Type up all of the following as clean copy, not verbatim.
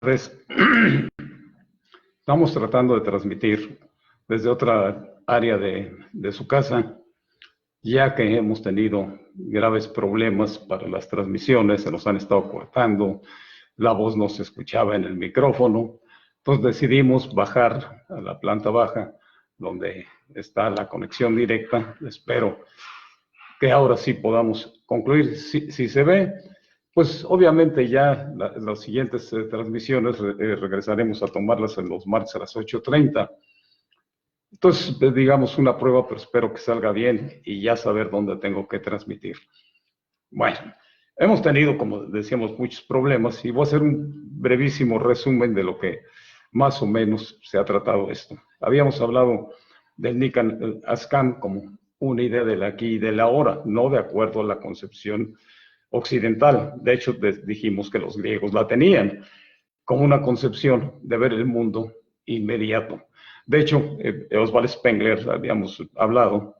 Pues, estamos tratando de transmitir desde otra área de su casa, ya que hemos tenido graves problemas para las transmisiones, se nos han estado cortando, la voz no se escuchaba en el micrófono, entonces decidimos bajar a la planta baja, donde está la conexión directa. Espero que ahora sí podamos concluir. Si se ve, pues obviamente ya las siguientes transmisiones regresaremos a tomarlas en los martes a las 8:30. Entonces, digamos una prueba, pero espero que salga bien y ya saber dónde tengo que transmitir. Bueno, hemos tenido, como decíamos, muchos problemas y voy a hacer un brevísimo resumen de lo que más o menos se ha tratado esto. Habíamos hablado del Nikan Ascan como una idea del aquí y del ahora, no de acuerdo a la concepción occidental. De hecho, dijimos que los griegos la tenían como una concepción de ver el mundo inmediato. De hecho, Oswald Spengler, habíamos hablado,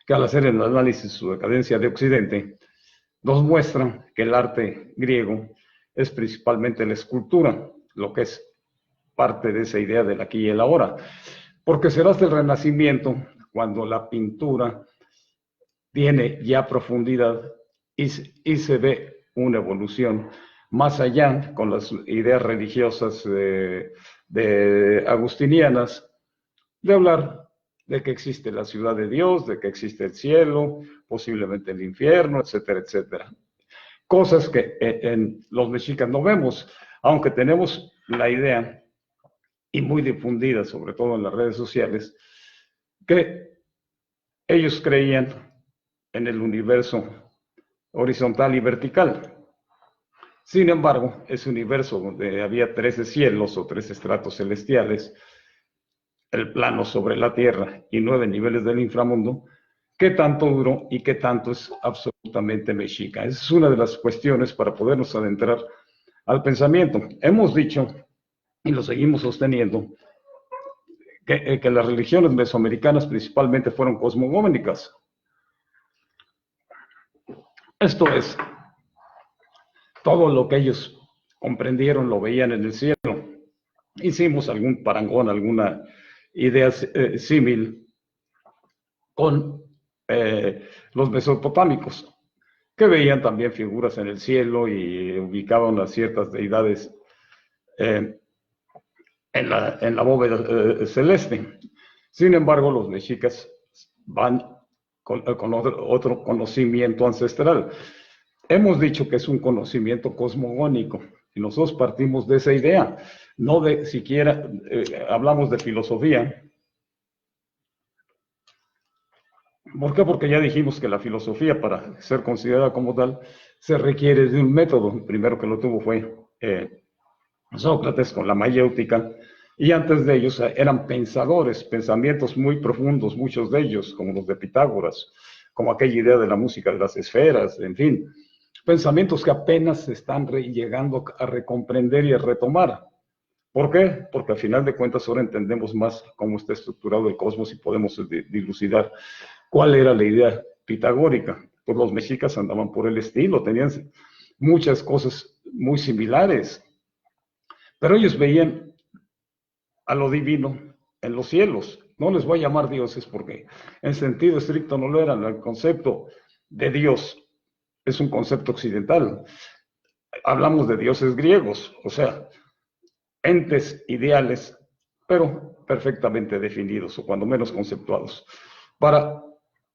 que al hacer el análisis de su decadencia de Occidente, nos muestra que el arte griego es principalmente la escultura, lo que es parte de esa idea del aquí y el ahora, porque será hasta el Renacimiento cuando la pintura tiene ya profundidad y se ve una evolución más allá con las ideas religiosas de agustinianas, de hablar de que existe la ciudad de Dios, de que existe el cielo, posiblemente el infierno, etcétera, etcétera. Cosas que en los mexicas no vemos, aunque tenemos la idea, y muy difundida, sobre todo en las redes sociales, que ellos creían en el universo horizontal y vertical. Sin embargo, ese universo donde había 13 cielos o 13 estratos celestiales, el plano sobre la tierra y 9 niveles del inframundo, ¿qué tanto duró y qué tanto es absolutamente mexica? Esa es una de las cuestiones para podernos adentrar al pensamiento. Hemos dicho, y lo seguimos sosteniendo, que las religiones mesoamericanas principalmente fueron cosmogónicas. Esto es, todo lo que ellos comprendieron lo veían en el cielo. Hicimos algún parangón, alguna idea símil con los mesopotámicos, que veían también figuras en el cielo y ubicaban a ciertas deidades en la bóveda celeste. Sin embargo, los mexicas van con otro conocimiento ancestral. Hemos dicho que es un conocimiento cosmogónico y nosotros partimos de esa idea, no de siquiera hablamos de filosofía. ¿Por qué? Porque ya dijimos que la filosofía, para ser considerada como tal, se requiere de un método. El primero que lo tuvo fue Sócrates con la mayéutica, y antes de ellos eran pensadores, pensamientos muy profundos, muchos de ellos, como los de Pitágoras, como aquella idea de la música de las esferas, en fin, pensamientos que apenas se están llegando a recomprender y a retomar. ¿Por qué? Porque al final de cuentas ahora entendemos más cómo está estructurado el cosmos y podemos dilucidar cuál era la idea pitagórica. Pues los mexicas andaban por el estilo, tenían muchas cosas muy similares, pero ellos veían a lo divino en los cielos. No les voy a llamar dioses porque en sentido estricto no lo eran. El concepto de Dios es un concepto occidental. Hablamos de dioses griegos, o sea, entes ideales, pero perfectamente definidos o cuando menos conceptuados. Para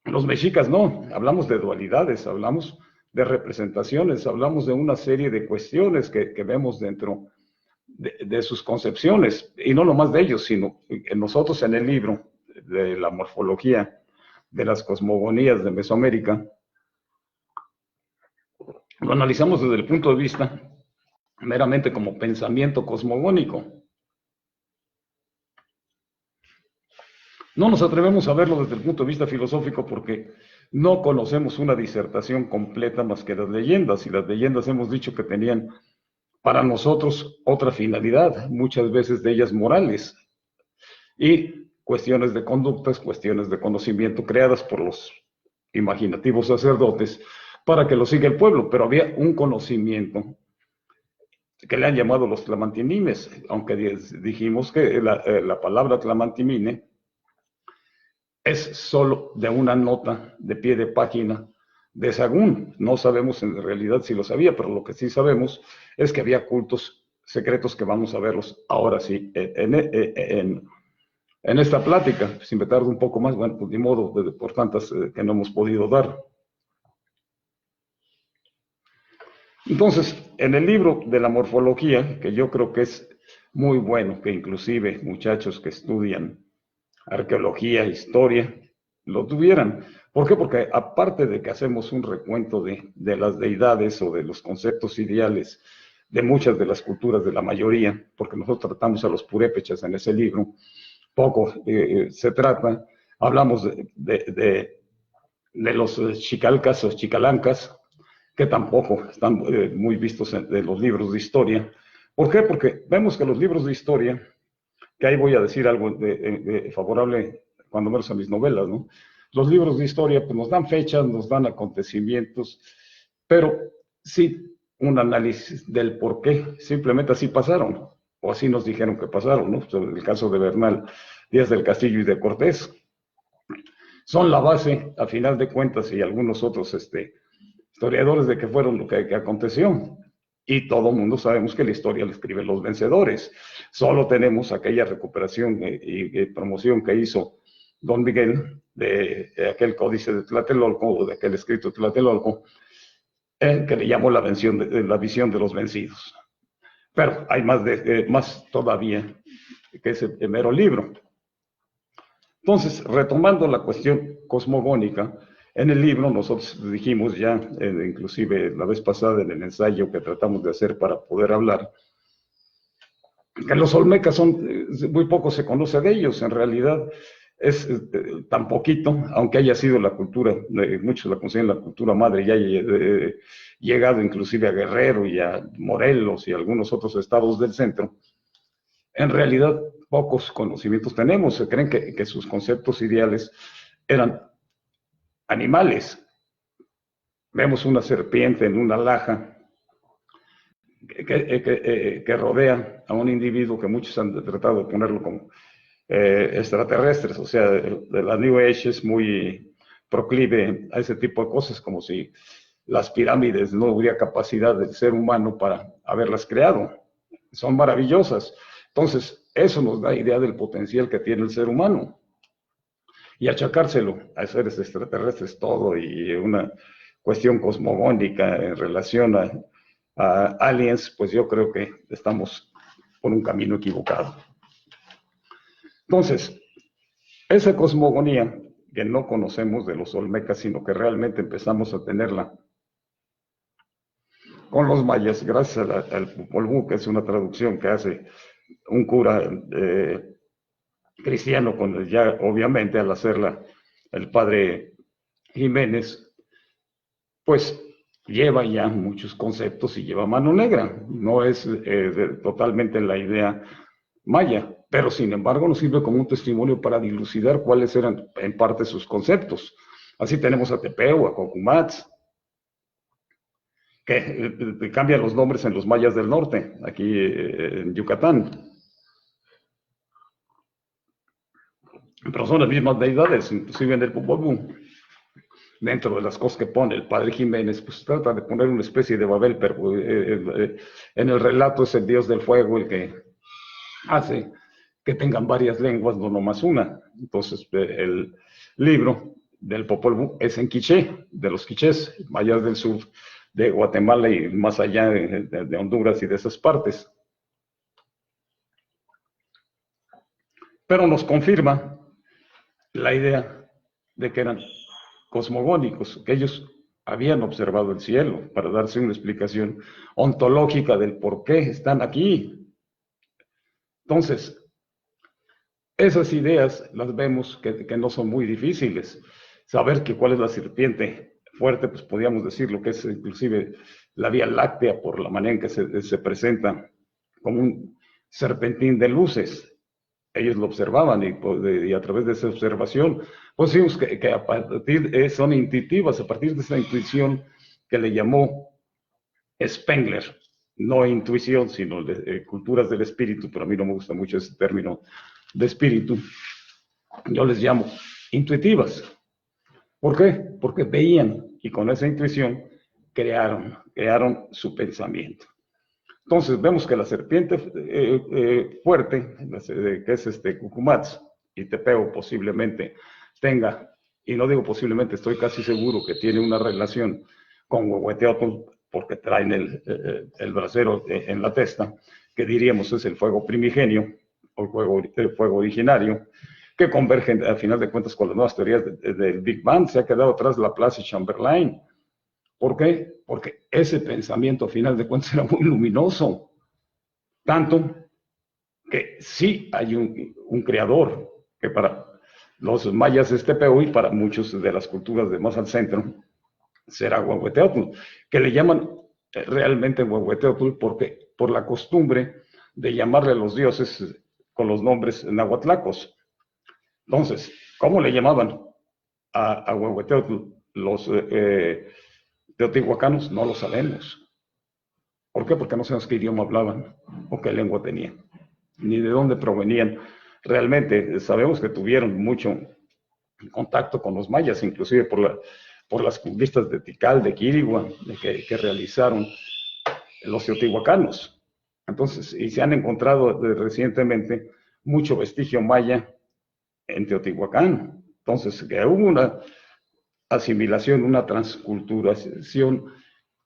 los mexicas no, hablamos de dualidades, hablamos de representaciones, hablamos de una serie de cuestiones que vemos dentro de sus concepciones, y no nomás de ellos, sino nosotros en el libro de la morfología de las cosmogonías de Mesoamérica, lo analizamos desde el punto de vista meramente como pensamiento cosmogónico. No nos atrevemos a verlo desde el punto de vista filosófico porque no conocemos una disertación completa más que las leyendas, y las leyendas hemos dicho que tenían para nosotros otra finalidad, muchas veces de ellas morales, y cuestiones de conductas, cuestiones de conocimiento creadas por los imaginativos sacerdotes para que lo siga el pueblo, pero había un conocimiento que le han llamado los tlamantinines, aunque dijimos que la palabra tlamantinine es solo de una nota de pie de página de Sagún. No sabemos en realidad si lo sabía, pero lo que sí sabemos es que había cultos secretos que vamos a verlos ahora sí en esta plática. Si me tardo un poco más, bueno, pues ni modo, por tantas que no hemos podido dar. Entonces, en el libro de la morfología, que yo creo que es muy bueno, que inclusive muchachos que estudian arqueología, historia, lo tuvieran. ¿Por qué? Porque aparte de que hacemos un recuento de las deidades o de los conceptos ideales de muchas de las culturas, de la mayoría, porque nosotros tratamos a los purépechas en ese libro, poco se trata, hablamos de los chicalcas o chicalancas, que tampoco están muy vistos de los libros de historia. ¿Por qué? Porque vemos que los libros de historia, que ahí voy a decir algo favorable, cuando menos a mis novelas, ¿no? Los libros de historia pues, nos dan fechas, nos dan acontecimientos, pero sí un análisis del por qué, simplemente así pasaron, o así nos dijeron que pasaron, ¿no? El caso de Bernal Díaz del Castillo y de Cortés. Son la base, a final de cuentas, y algunos otros historiadores de que fueron lo que aconteció. Y todo el mundo sabemos que la historia la escriben los vencedores. Solo tenemos aquella recuperación y promoción que hizo don Miguel de aquel códice de Tlatelolco, o de aquel escrito de Tlatelolco, que le llamó la visión de los vencidos. Pero hay más todavía que ese primero libro. Entonces, retomando la cuestión cosmogónica, en el libro nosotros dijimos ya, inclusive la vez pasada en el ensayo que tratamos de hacer para poder hablar, que los olmecas muy poco se conoce de ellos, en realidad es tan poquito, aunque haya sido la cultura, muchos la consideran la cultura madre, ya haya llegado inclusive a Guerrero y a Morelos y a algunos otros estados del centro. En realidad, pocos conocimientos tenemos. Se creen que sus conceptos ideales eran animales. Vemos una serpiente en una laja que rodea a un individuo que muchos han tratado de ponerlo como extraterrestres. O sea, de la New Age es muy proclive a ese tipo de cosas, como si las pirámides no hubiera capacidad del ser humano para haberlas creado. Son maravillosas. Entonces, eso nos da idea del potencial que tiene el ser humano. Y achacárselo a seres extraterrestres todo y una cuestión cosmogónica en relación a aliens, pues yo creo que estamos por un camino equivocado. Entonces, esa cosmogonía que no conocemos de los olmecas, sino que realmente empezamos a tenerla con los mayas, gracias al Popol Vuh, que es una traducción que hace un cura cristiano, con ya obviamente al hacerla el padre Jiménez, pues lleva ya muchos conceptos y lleva mano negra. No es totalmente la idea maya, pero sin embargo nos sirve como un testimonio para dilucidar cuáles eran en parte sus conceptos. Así tenemos a Tepeu, a Cocumatz, que cambian los nombres en los mayas del norte, aquí en Yucatán. Pero son las mismas deidades, inclusive en el Popol Vuh. Dentro de las cosas que pone el padre Jiménez, pues trata de poner una especie de Babel, pero en el relato es el dios del fuego el que hace que tengan varias lenguas, no nomás una. Entonces, el libro del Popol Vuh es en quiché, de los quichés, mayas del sur, de Guatemala y más allá de Honduras y de esas partes. Pero nos confirma la idea de que eran cosmogónicos, que ellos habían observado el cielo para darse una explicación ontológica del por qué están aquí. Entonces, esas ideas las vemos que no son muy difíciles. Saber que cuál es la serpiente fuerte, pues podríamos decir lo que es inclusive la Vía Láctea por la manera en que se presenta como un serpentín de luces. Ellos lo observaban y a través de esa observación, pues vimos que a partir son intuitivas, a partir de esa intuición que le llamó Spengler, no intuición, sino culturas del espíritu, pero a mí no me gusta mucho ese término de espíritu, yo les llamo intuitivas. ¿Por qué? Porque veían y con esa intuición crearon su pensamiento. Entonces vemos que la serpiente fuerte, que es Cucumatz, y Tepeo posiblemente tenga, y no digo posiblemente, estoy casi seguro que tiene una relación con Huehueteotl, porque traen el brasero en la testa, que diríamos es el fuego primigenio, o el fuego originario, que convergen al final de cuentas con las nuevas teorías del Big Bang. Se ha quedado atrás la Place Chamberlain. ¿Por qué? Porque ese pensamiento, a final de cuentas, era muy luminoso. Tanto que sí hay un creador, que para los mayas es Tepeo y para muchos de las culturas de más al centro será Huehueteotl, que le llaman realmente Huehueteotl porque por la costumbre de llamarle a los dioses con los nombres nahuatlacos. Entonces, ¿cómo le llamaban a Huehueteotl los teotihuacanos? No lo sabemos. ¿Por qué? Porque no sabemos qué idioma hablaban o qué lengua tenían, ni de dónde provenían. Realmente sabemos que tuvieron mucho contacto con los mayas, inclusive por las conquistas de Tikal, de Quirigua, que realizaron los teotihuacanos. Entonces, y se han encontrado recientemente mucho vestigio maya en Teotihuacán. Entonces, que hubo una asimilación, una transculturación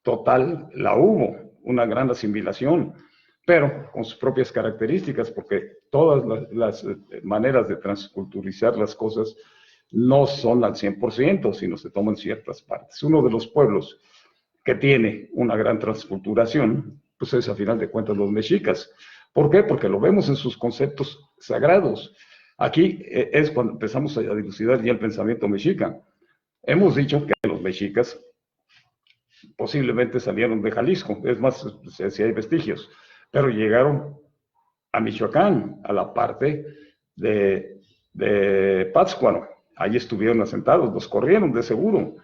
total, la hubo, una gran asimilación, pero con sus propias características, porque todas las maneras de transculturizar las cosas no son al 100%, sino se toman ciertas partes. Uno de los pueblos que tiene una gran transculturación, pues es a final de cuentas los mexicas. ¿Por qué? Porque lo vemos en sus conceptos sagrados. Aquí es cuando empezamos a dilucidar ya el pensamiento mexica. Hemos dicho que los mexicas posiblemente salieron de Jalisco, es más, si hay vestigios, pero llegaron a Michoacán, a la parte de Pátzcuaro. Ahí estuvieron asentados, los corrieron de seguro.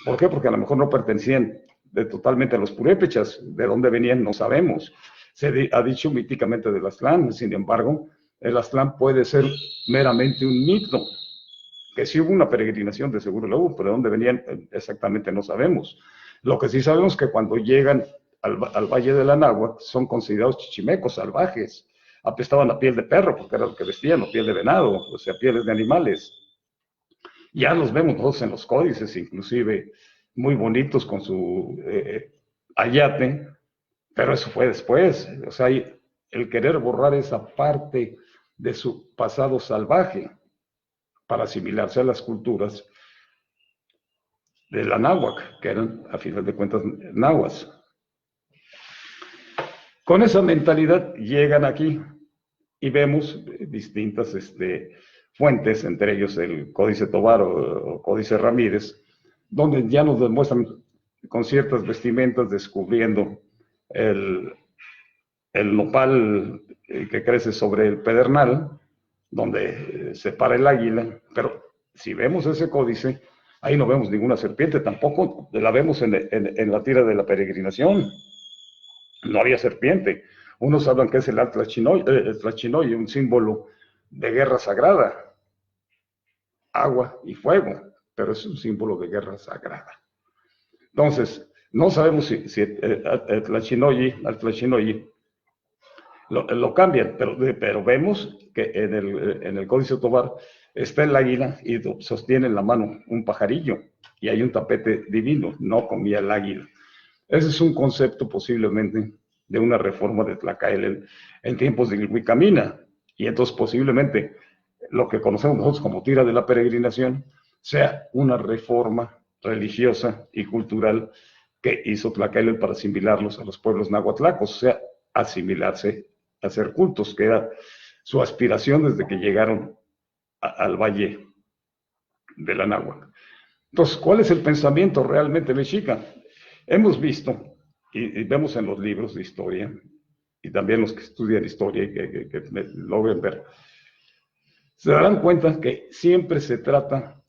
¿Por qué? Porque a lo mejor no pertenecían totalmente a los purépechas, de dónde venían no sabemos. Se ha dicho míticamente del Aztlán, sin embargo, el Aztlán puede ser meramente un mito, que si hubo una peregrinación de seguro la hubo, pero de dónde venían exactamente no sabemos. Lo que sí sabemos es que cuando llegan al Valle de la Náhuatl son considerados chichimecos, salvajes, apestaban a piel de perro, porque era lo que vestían, o piel de venado, o sea, pieles de animales. Ya los vemos todos en los códices, inclusive muy bonitos con su ayate, pero eso fue después. O sea, el querer borrar esa parte de su pasado salvaje para asimilarse a las culturas de la náhuatl, que eran, a final de cuentas, nahuas. Con esa mentalidad llegan aquí y vemos distintas fuentes, entre ellos el Códice Tobar o Códice Ramírez, donde ya nos demuestran con ciertas vestimentas descubriendo el nopal que crece sobre el pedernal, donde se para el águila, pero si vemos ese códice, ahí no vemos ninguna serpiente, tampoco la vemos en la tira de la peregrinación, no había serpiente. Unos hablan que es el Tlachinoye, un símbolo de guerra sagrada, agua y fuego, pero es un símbolo de guerra sagrada. Entonces, no sabemos si el Tlachinoye lo cambian, pero vemos que en el Códice Tobar está el águila y sostiene en la mano un pajarillo y hay un tapete divino, no comía el águila. Ese es un concepto posiblemente de una reforma de Tlacael en tiempos de Ilhuicamina, y entonces posiblemente lo que conocemos nosotros como tira de la peregrinación sea una reforma religiosa y cultural que hizo Tlacael para asimilarlos a los pueblos nahuatlacos, o sea, asimilarse, hacer cultos, que era su aspiración desde que llegaron al Valle de la Náhuatl. Entonces, ¿cuál es el pensamiento realmente mexica? Hemos visto, y vemos en los libros de historia, y también los que estudian historia y que logren ver, se darán cuenta que siempre se trata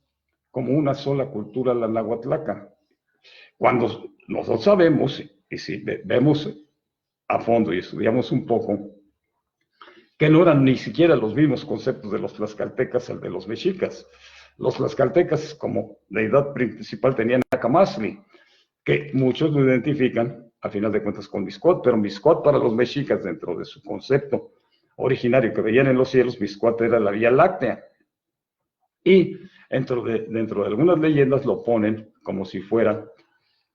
como una sola cultura la nahuatlaca. Cuando nosotros sabemos, y si vemos a fondo y estudiamos un poco, que no eran ni siquiera los mismos conceptos de los tlaxcaltecas al de los mexicas. Los tlaxcaltecas como deidad principal tenían a Camazli, que muchos lo identifican, a final de cuentas, con Mixcoatl, pero Mixcoatl para los mexicas, dentro de su concepto originario que veían en los cielos, Mixcoatl era la Vía Láctea. Y dentro de algunas leyendas lo ponen como si fuera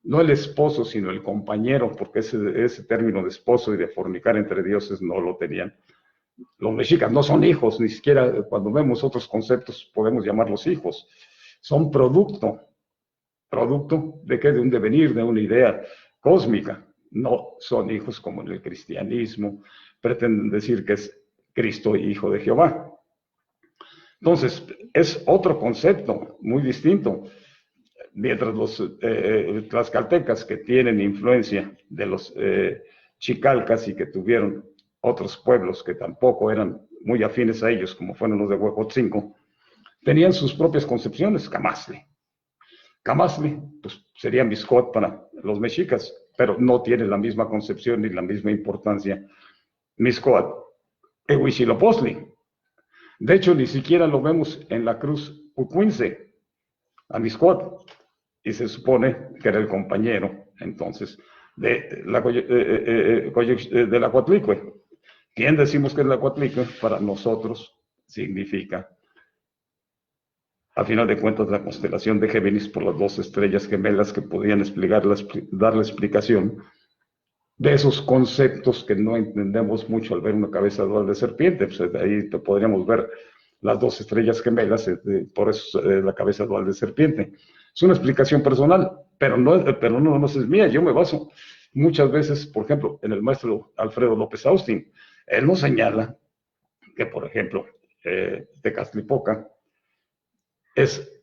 no el esposo, sino el compañero, porque ese término de esposo y de fornicar entre dioses no lo tenían. Los mexicas no son hijos, ni siquiera cuando vemos otros conceptos podemos llamarlos hijos. Son producto de qué, de un devenir, de una idea cósmica. No son hijos como en el cristianismo, pretenden decir que es Cristo hijo de Jehová. Entonces, es otro concepto muy distinto. Mientras los tlaxcaltecas, que tienen influencia de los chicalcas y que tuvieron otros pueblos que tampoco eran muy afines a ellos, como fueron los de Huejotzinco, tenían sus propias concepciones. Camazli, pues sería Mixcoatl para los mexicas, pero no tiene la misma concepción ni la misma importancia Mixcoatl que Huitzilopochtli. De hecho, ni siquiera lo vemos en la cruz Cucuince, a Mixcoatl, y se supone que era el compañero, entonces, de la Coatlicue. ¿Quién decimos que es la Coatlicue? Para nosotros significa, a final de cuentas, la constelación de Géminis, por las dos estrellas gemelas que podían dar la explicación de esos conceptos que no entendemos mucho al ver una cabeza dual de serpiente. Pues ahí podríamos ver las dos estrellas gemelas, por eso la cabeza dual de serpiente. Es una explicación personal, pero no es mía. Yo me baso muchas veces, por ejemplo, en el maestro Alfredo López Austin. Él nos señala que, por ejemplo, Tecaztlipoca es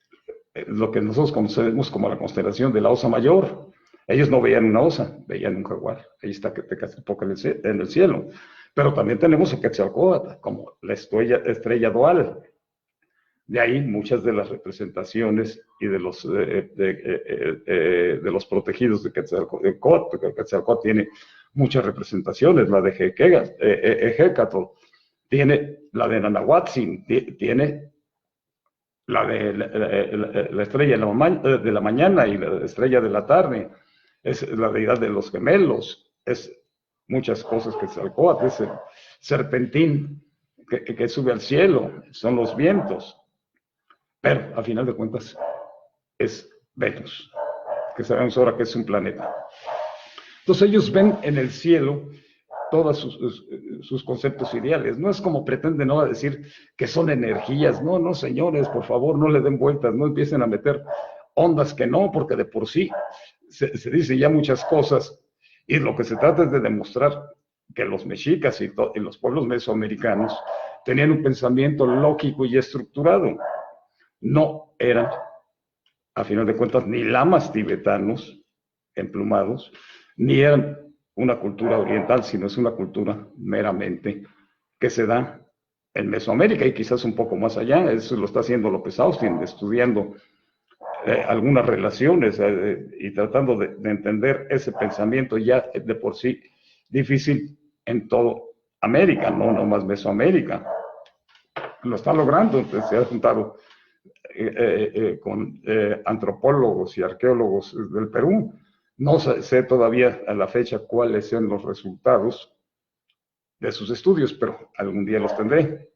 lo que nosotros conocemos como la constelación de la Osa Mayor. Ellos no veían una osa, veían un jaguar. Ahí está Tecaztlipoca en el cielo. Pero también tenemos a Quetzalcóatl como la estrella dual. De ahí muchas de las representaciones y de los protegidos de Quetzalcóatl, porque Quetzalcóatl tiene muchas representaciones, la de Hecatl, tiene la de Nanahuatzin, tiene la de la estrella de la mañana y la estrella de la tarde, es la deidad de los gemelos, es muchas cosas que Quetzalcóatl, es el serpentín que sube al cielo, son los vientos. Pero, a final de cuentas, es Venus, que sabemos ahora que es un planeta. Entonces ellos ven en el cielo todos sus conceptos ideales. No es como pretenden no decir que son energías. No, no, señores, por favor, no le den vueltas, no empiecen a meter ondas que no, porque de por sí se dice ya muchas cosas, y lo que se trata es de demostrar que los mexicas y los pueblos mesoamericanos tenían un pensamiento lógico y estructurado. No eran, a final de cuentas, ni lamas tibetanos emplumados, ni eran una cultura oriental, sino es una cultura meramente que se da en Mesoamérica y quizás un poco más allá. Eso lo está haciendo López Austin, estudiando algunas relaciones y tratando de entender ese pensamiento ya de por sí difícil en todo América, no nomás Mesoamérica. Lo está logrando, entonces se ha juntado con antropólogos y arqueólogos del Perú. No sé todavía a la fecha cuáles sean los resultados de sus estudios, pero algún día los tendré.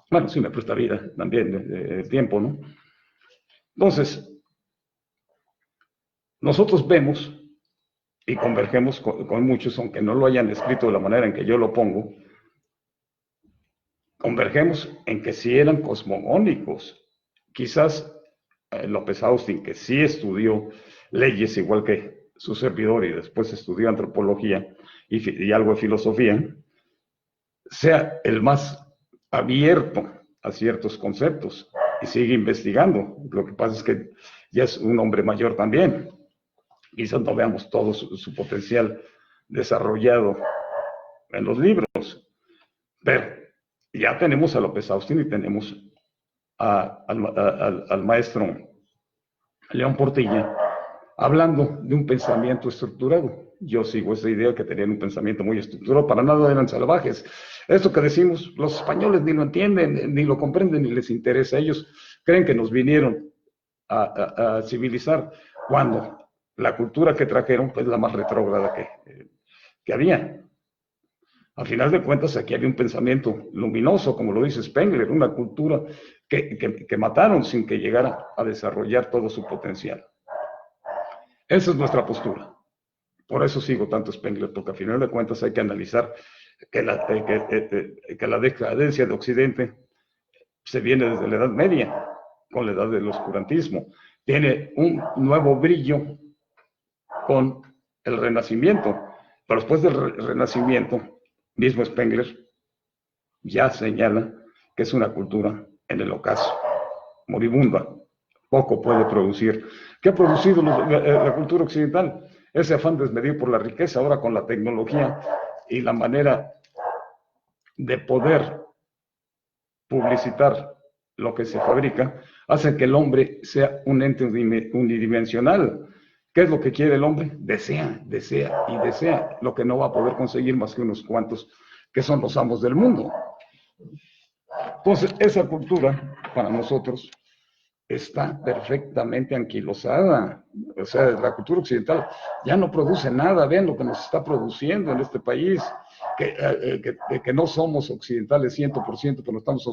Bueno, si me presta vida también, tiempo, ¿no? Entonces, nosotros vemos y convergemos con muchos, aunque no lo hayan escrito de la manera en que yo lo pongo, convergemos en que sí eran cosmogónicos. Quizás López Austin, que sí estudió leyes igual que su servidor y después estudió antropología y algo de filosofía, sea el más abierto a ciertos conceptos y sigue investigando. Lo que pasa es que ya es un hombre mayor también. Quizás no veamos todo su potencial desarrollado en los libros, pero ya tenemos a López Austin y tenemos al maestro León Portilla hablando de un pensamiento estructurado. yo sigo esa idea, que tenían un pensamiento muy estructurado, para nada eran salvajes. Esto que decimos, los españoles ni lo entienden, ni lo comprenden, ni les interesa. Ellos creen que nos vinieron a civilizar, cuando la cultura que trajeron es la más retrógrada que había. Al final de cuentas, aquí había un pensamiento luminoso, como lo dice Spengler, una cultura que mataron sin que llegara a desarrollar todo su potencial. Esa es nuestra postura. Por eso sigo tanto Spengler, porque al final de cuentas hay que analizar que la decadencia de Occidente se viene desde la Edad Media, con la edad del oscurantismo. Tiene un nuevo brillo con el Renacimiento, pero después del Renacimiento, mismo Spengler ya señala que es una cultura en el ocaso, moribunda, poco puede producir. ¿Qué ha producido la cultura occidental? Ese afán desmedido por la riqueza, ahora con la tecnología y la manera de poder publicitar lo que se fabrica, hace que el hombre sea un ente unidimensional. ¿Qué es lo que quiere el hombre? Desea, desea y desea, lo que no va a poder conseguir más que unos cuantos que son los amos del mundo. Entonces, esa cultura, para nosotros, está perfectamente anquilosada. O sea, la cultura occidental ya no produce nada. Vean lo que nos está produciendo en este país, que no somos occidentales 100%, pero estamos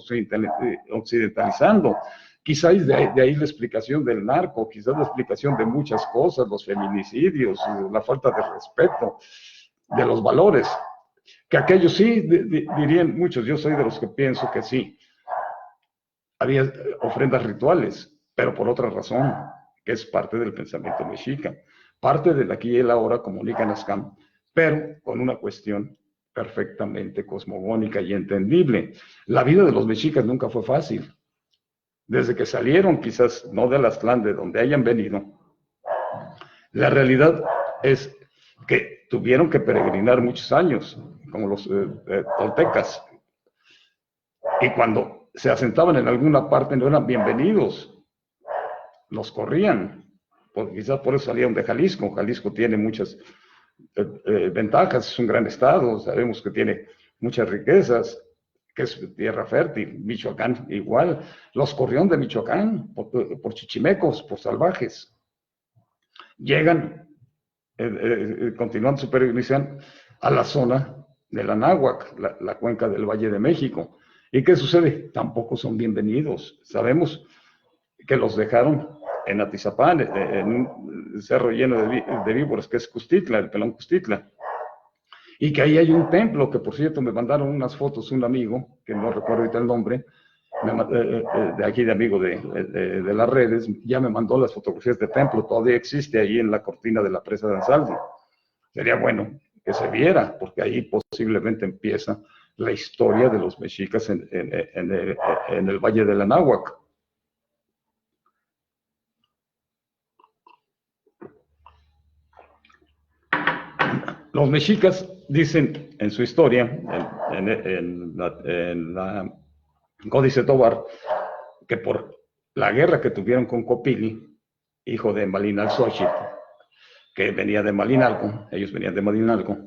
occidentalizando. Quizás de ahí la explicación del narco, quizás la explicación de muchas cosas, los feminicidios, la falta de respeto, de los valores. Que aquellos sí, dirían muchos, yo soy de los que pienso que sí, había ofrendas rituales, pero por otra razón, que es parte del pensamiento mexica, parte del aquí y el ahora, como Nicanascam, pero con una cuestión perfectamente cosmogónica y entendible. La vida de los mexicas nunca fue fácil. Desde que salieron, quizás no de Aztlán, de donde hayan venido, la realidad es que tuvieron que peregrinar muchos años, como los toltecas, y cuando se asentaban en alguna parte no eran bienvenidos, los corrían. Quizás por eso salieron de Jalisco. Jalisco tiene muchas ventajas, es un gran estado, sabemos que tiene muchas riquezas, que es tierra fértil. Michoacán igual, los corrieron de Michoacán por chichimecos, por salvajes. Llegan, continuando su peregrinación, a la zona de la Náhuac, la cuenca del Valle de México. ¿Y qué sucede? Tampoco son bienvenidos. Sabemos que los dejaron en Atizapán, en un cerro lleno de víboras, que es Custitla, el Pelón Custitla. Y que ahí hay un templo, que por cierto me mandaron unas fotos un amigo, que no recuerdo ahorita el nombre, de aquí de amigo de las redes, ya me mandó las fotografías del templo, todavía existe ahí en la cortina de la presa de Ansaldo. Sería bueno que se viera, porque ahí posiblemente empieza la historia de los mexicas en el Valle de la Náhuac. Los mexicas dicen en su historia, en la Códice Tobar, que por la guerra que tuvieron con Copili, hijo de Malinalxóchitl, que venía de Malinalco, ellos venían de Malinalco,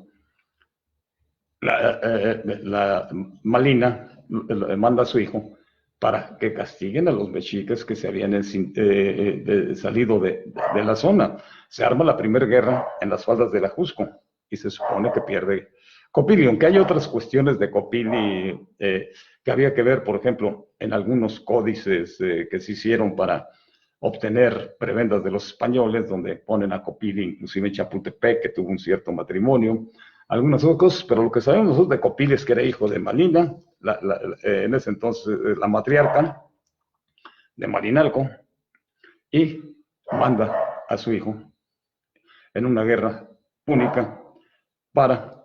la Malina manda a su hijo para que castiguen a los mexicas que se habían salido de la zona. Se arma la primera guerra en las faldas del Ajusco y se supone que pierde Copili, aunque hay otras cuestiones de Copili que había que ver, por ejemplo, en algunos códices que se hicieron para obtener prebendas de los españoles, donde ponen a Copili, inclusive en Chapultepec, que tuvo un cierto matrimonio, algunas otras cosas, pero lo que sabemos nosotros de Copili es que era hijo de Malina, en ese entonces la matriarca de Malinalco, y manda a su hijo en una guerra púnica para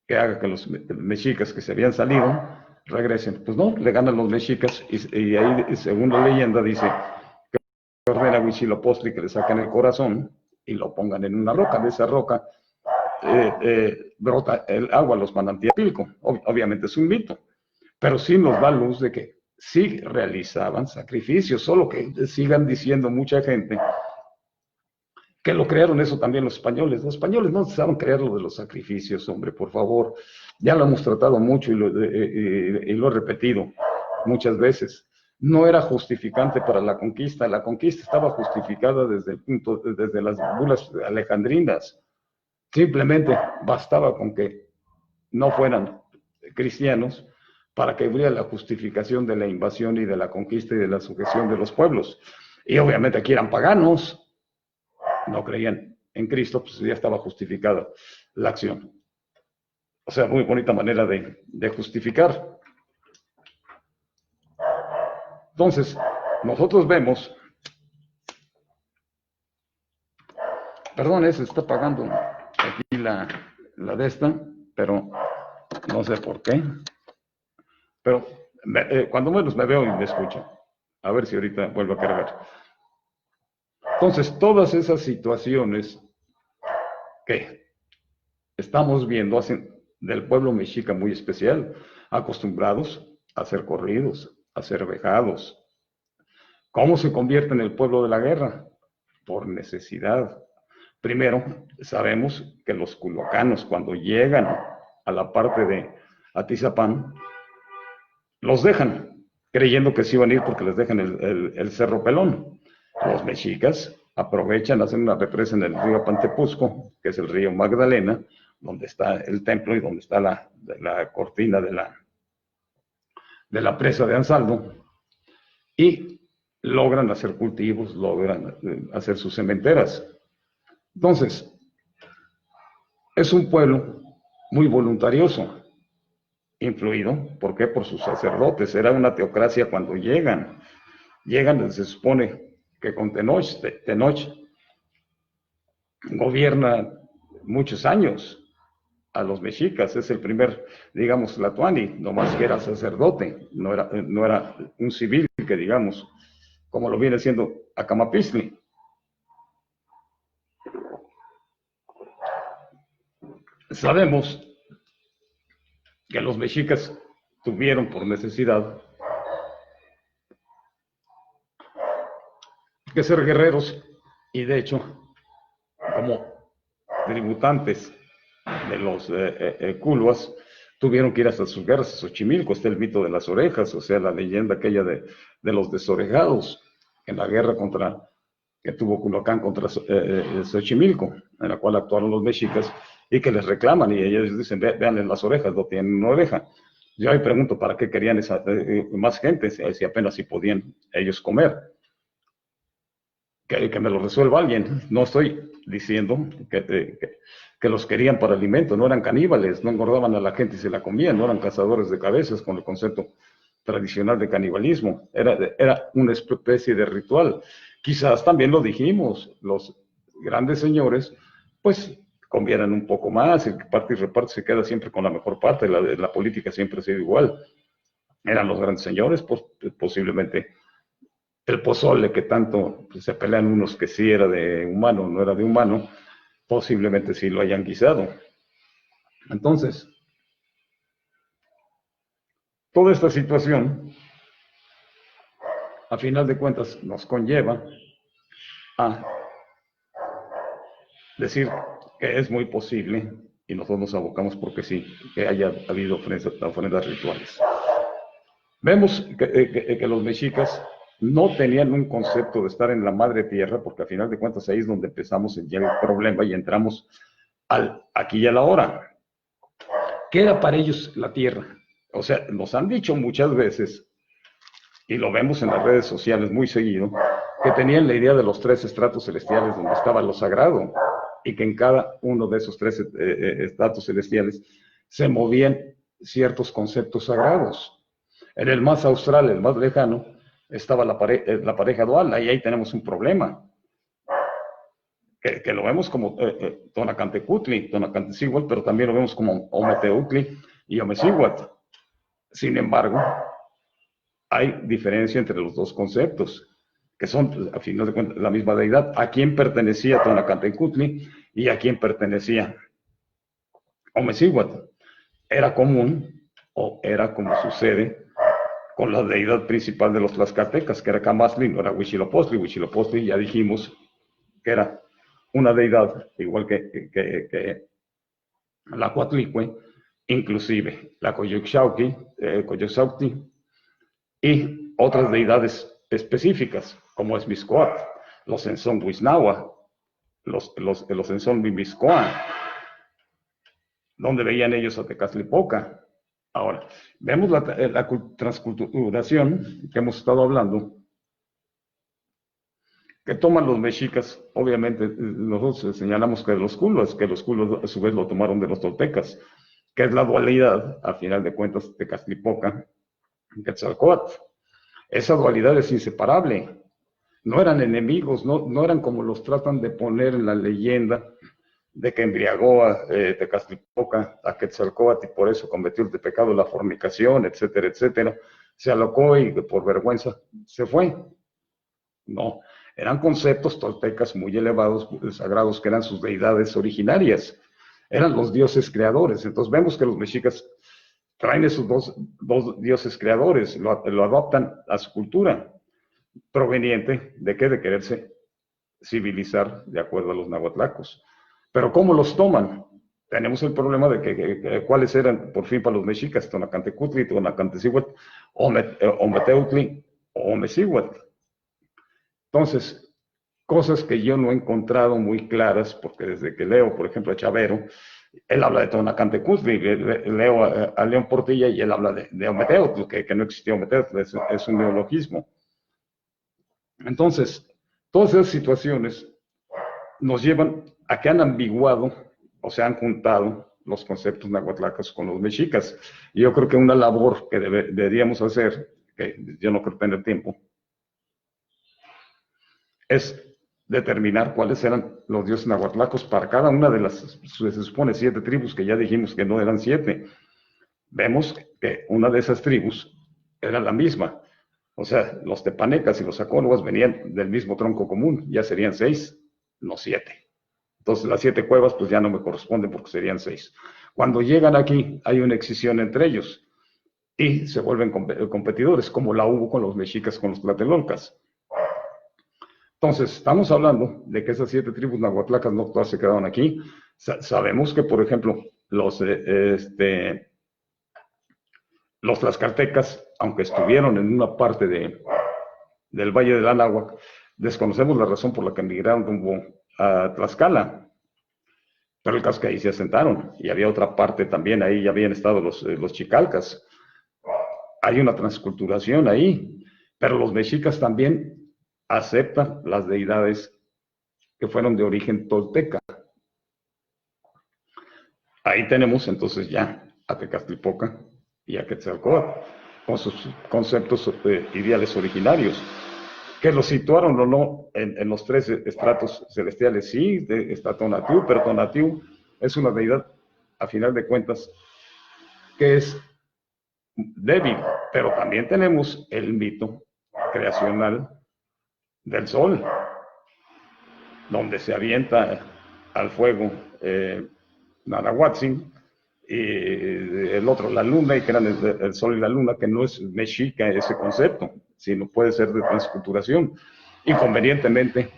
que haga que los mexicas que se habían salido regresen. Pues no, le ganan los mexicas y ahí, según la leyenda, dice que ordena a Huitzilopochtli que le saquen el corazón y lo pongan en una roca. De esa roca brota el agua, los manantiales. Obviamente es un mito, pero sí nos da luz de que sí realizaban sacrificios, solo que sigan diciendo mucha gente que lo crearon eso también los españoles. Los españoles no necesitaban crear lo de los sacrificios, hombre, por favor. Ya lo hemos tratado mucho y lo he repetido muchas veces. No era justificante para la conquista estaba justificada desde las bulas alejandrinas. Simplemente bastaba con que no fueran cristianos para que hubiera la justificación de la invasión y de la conquista y de la sujeción de los pueblos. Y obviamente aquí eran paganos, no creían en Cristo, pues ya estaba justificada la acción. O sea, muy bonita manera de justificar. Entonces, nosotros vemos, perdón, se está apagando aquí la de esta, pero no sé por qué. Pero cuando menos me veo y me escucho. A ver si ahorita vuelvo a cargar. Entonces, todas esas situaciones que estamos viendo hacen del pueblo mexica muy especial, acostumbrados a ser corridos, a ser vejados. ¿Cómo se convierte en el pueblo de la guerra? Por necesidad. Primero, sabemos que los culocanos, cuando llegan a la parte de Atizapán, los dejan, creyendo que se iban a ir porque les dejan el Cerro Pelón. Los mexicas aprovechan, hacen una represa en el río Pantepusco, que es el río Magdalena, donde está el templo y donde está la cortina de la presa de Ansaldo, y logran hacer cultivos, logran hacer sus cementeras. Entonces, es un pueblo muy voluntarioso, influido, ¿por qué? Por sus sacerdotes. Era una teocracia cuando llegan. Llegan, se supone que con Tenoch gobierna muchos años a los mexicas, es el primer, digamos, Tlatoani, nomás que era sacerdote, no era un civil, que digamos, como lo viene siendo Acamapistli. Sabemos que los mexicas tuvieron por necesidad que ser guerreros, y de hecho, como tributantes de los culhuas, tuvieron que ir hasta sus guerras a Xochimilco. Está el mito de las orejas, o sea, la leyenda aquella de los desorejados, en la guerra que tuvo Culhuacán contra Xochimilco, en la cual actuaron los mexicas, y que les reclaman, y ellos dicen, vean las orejas, no tienen una oreja. Yo me pregunto, ¿para qué querían más gente, si apenas si podían ellos comer? Que me lo resuelva alguien. No estoy diciendo que los querían para alimento, no eran caníbales, no engordaban a la gente y se la comían, no eran cazadores de cabezas con el concepto tradicional de canibalismo, era una especie de ritual. Quizás también lo dijimos, los grandes señores, pues convieran un poco más, el parte y reparte se queda siempre con la mejor parte, la política siempre ha sido igual. Eran los grandes señores, pues posiblemente el pozole que tanto se pelean unos que sí era de humano, no era de humano, posiblemente sí lo hayan guisado. Entonces, toda esta situación, a final de cuentas, nos conlleva a decir que es muy posible, y nosotros nos abocamos porque sí, que haya habido ofrendas rituales. Vemos que los mexicas no tenían un concepto de estar en la madre tierra, porque a final de cuentas ahí es donde empezamos ya el problema y entramos aquí y a la hora. ¿Qué era para ellos la tierra? O sea, nos han dicho muchas veces, y lo vemos en las redes sociales muy seguido, que tenían la idea de los 3 estratos celestiales donde estaba lo sagrado, y que en cada uno de esos 3 estratos celestiales se movían ciertos conceptos sagrados. En el más austral, el más lejano, estaba la pareja dual, ahí tenemos un problema, que lo vemos como Tonacantecutli, Tonacantecíhuatl, pero también lo vemos como Ometeutli y Omecíhuatl. Sin embargo, hay diferencia entre los dos conceptos, que son, a fin de cuentas, la misma deidad. ¿A quién pertenecía Tonacantecutli y a quién pertenecía Omecíhuatl? Era común, o era como sucede con la deidad principal de los tlaxcaltecas, que era Camazli, no era Huitzilopochtli. Huitzilopochtli ya dijimos que era una deidad, igual que la Coatlicue, inclusive la Coyuxauhqui, y otras deidades específicas, como es Mixcoatl, los Enzonhuiznahua, los Enzonmimixcoa, donde veían ellos a Tecaztlipoca. Ahora, vemos la transculturación que hemos estado hablando, que toman los mexicas. Obviamente nosotros señalamos que los culos a su vez lo tomaron de los toltecas, que es la dualidad, a final de cuentas, de Tecaztlipoca y Quetzalcóatl. Esa dualidad es inseparable. No eran enemigos, no eran como los tratan de poner en la leyenda, de que embriagó a Tecaztlipoca, a Quetzalcóatl, y por eso cometió el pecado de la fornicación, etcétera, etcétera. Se alocó y por vergüenza se fue. No, eran conceptos toltecas muy elevados, sagrados, que eran sus deidades originarias. Eran los dioses creadores. Entonces vemos que los mexicas traen esos dos dioses creadores, lo adoptan a su cultura, proveniente de qué, de quererse civilizar de acuerdo a los nahuatlacos. Pero ¿cómo los toman? Tenemos el problema de que cuáles eran, por fin, para los mexicas: Tonacantecutli, Tonacantecihuatl, Ometeutli o Omecihuatl. Entonces, cosas que yo no he encontrado muy claras, porque desde que leo, por ejemplo, a Chavero, él habla de Tonacantecutli, leo a León Portilla y él habla de Ometeutl, que no existía Ometeutl, es un neologismo. Entonces, todas esas situaciones nos llevan a que han ambiguado o se han juntado los conceptos nahuatlacos con los mexicas. Y yo creo que una labor que deberíamos hacer, que yo no creo tener tiempo, es determinar cuáles eran los dioses nahuatlacos para cada una de las, se supone, 7 tribus, que ya dijimos que no eran 7. Vemos que una de esas tribus era la misma. O sea, los tepanecas y los acólogas venían del mismo tronco común, ya serían 6, no 7. Entonces las 7 cuevas pues ya no me corresponden porque serían 6. Cuando llegan aquí hay una excisión entre ellos y se vuelven competidores, como la hubo con los mexicas, con los tlatelolcas. Entonces estamos hablando de que esas 7 tribus nahuatlacas no todas se quedaron aquí. Sabemos que, por ejemplo, los tlaxcaltecas, aunque estuvieron en una parte del Valle del Anáhuac, desconocemos la razón por la que emigraron rumbo a Tlaxcala, pero el caso es que ahí se asentaron, y había otra parte también, ahí ya habían estado los chicalcas. Hay una transculturación ahí, pero los mexicas también aceptan las deidades que fueron de origen tolteca. Ahí tenemos entonces ya a Tecaztlipoca y a Quetzalcóatl, con sus conceptos ideales originarios, que lo situaron o no en los 3 estratos celestiales. Sí, está Tonatiuh, pero Tonatiuh es una deidad, a final de cuentas, que es débil, pero también tenemos el mito creacional del sol, donde se avienta al fuego Nanahuatzin, y el otro la luna, y que eran el sol y la luna, que no es mexica ese concepto, sino puede ser de transculturación, inconvenientemente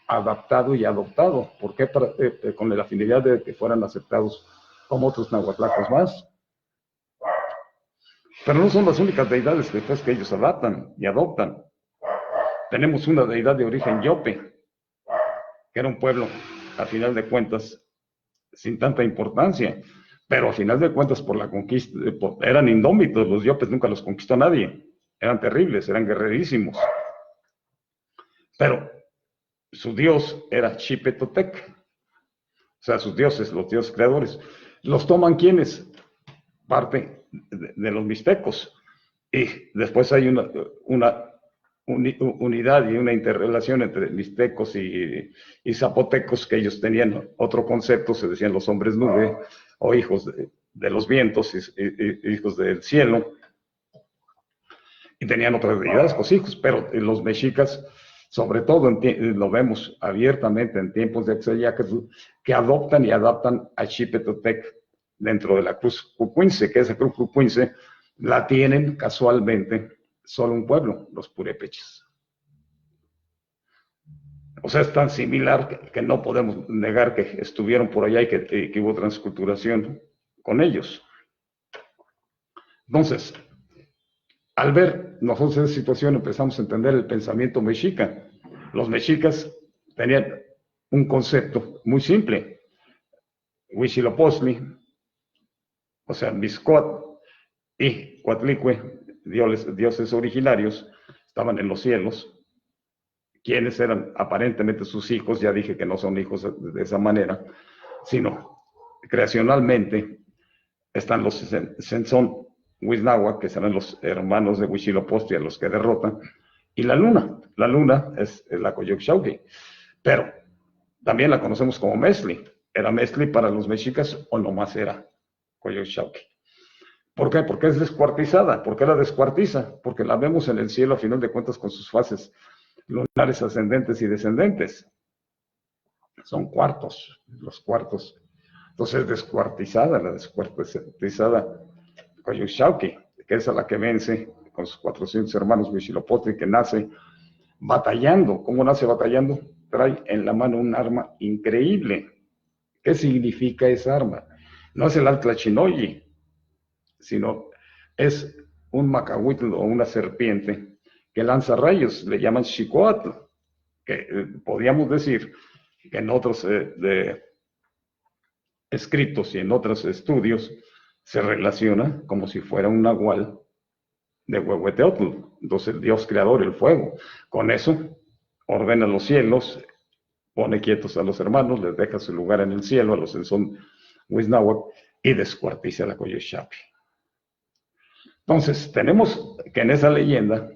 adaptado y adoptado. ¿Por qué? Con la finalidad de que fueran aceptados como otros nahuatlacos más. Pero no son las únicas deidades que ellos adaptan y adoptan. Tenemos una deidad de origen yope, que era un pueblo, a final de cuentas, sin tanta importancia, pero a final de cuentas, por la conquista, eran indómitos. Los yopes nunca los conquistó nadie, eran terribles, eran guerrerísimos, pero su dios era Xipetotec, o sea, sus dioses, los dioses creadores. ¿Los toman quiénes? Parte de los mixtecos, y después hay una unidad y una interrelación entre mixtecos y zapotecos, que ellos tenían otro concepto, se decían los hombres nube, o hijos de los vientos, hijos del cielo, y tenían otras deidades, pues hijos. Pero los mexicas, sobre todo, lo vemos abiertamente en tiempos de Axayacatl, que adoptan y adaptan a Xipetotec dentro de la cruz cucuince, que esa cruz cucuince la tienen casualmente solo un pueblo, los purépechas. O sea, es tan similar que no podemos negar que estuvieron por allá y que hubo transculturación con ellos. Entonces, al ver nosotros esa situación, empezamos a entender el pensamiento mexica. Los mexicas tenían un concepto muy simple. Huitzilopochtli, o sea, Mixcoatl y Coatlicue, dioses originarios, estaban en los cielos. Quienes eran aparentemente sus hijos, ya dije que no son hijos de esa manera, sino creacionalmente están los Senzón Huiznahuac, que serán los hermanos de Huitzilopochtli a los que derrotan, y la luna es la Coyolxauhqui, pero también la conocemos como Mesli. Era Mesli para los mexicas o nomás era Coyolxauhqui. ¿Por qué? Porque es descuartizada. ¿Por qué la descuartiza? Porque la vemos en el cielo a final de cuentas con sus fases lunares ascendentes y descendentes. Son cuartos, los cuartos. Entonces descuartizada, la descuartizada Coyolxauhqui, que es a la que vence con sus 400 hermanos Huitzilopochtli, que nace batallando. ¿Cómo nace batallando? Trae en la mano un arma increíble. ¿Qué significa esa arma? No es el Atlachinoyi, sino es un macahuitl o una serpiente que lanza rayos, le llaman Xicoatl, que podríamos decir que en otros escritos y en otros estudios se relaciona como si fuera un nahual de Huehueteotl, entonces el dios creador, el fuego. Con eso ordena los cielos, pone quietos a los hermanos, les deja su lugar en el cielo, a los Senzón Huiznahuac, y descuartiza la Coyolxauhqui. Entonces, tenemos que en esa leyenda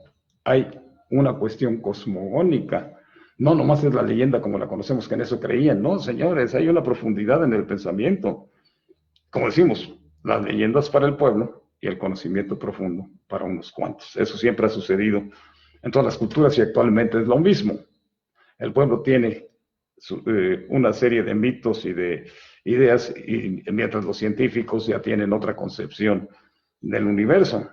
hay una cuestión cosmogónica. No nomás es la leyenda como la conocemos, que en eso creían. No, señores, hay una profundidad en el pensamiento. Como decimos, las leyendas para el pueblo y el conocimiento profundo para unos cuantos. Eso siempre ha sucedido en todas las culturas y actualmente es lo mismo. El pueblo tiene una serie de mitos y de ideas, y mientras los científicos ya tienen otra concepción del universo.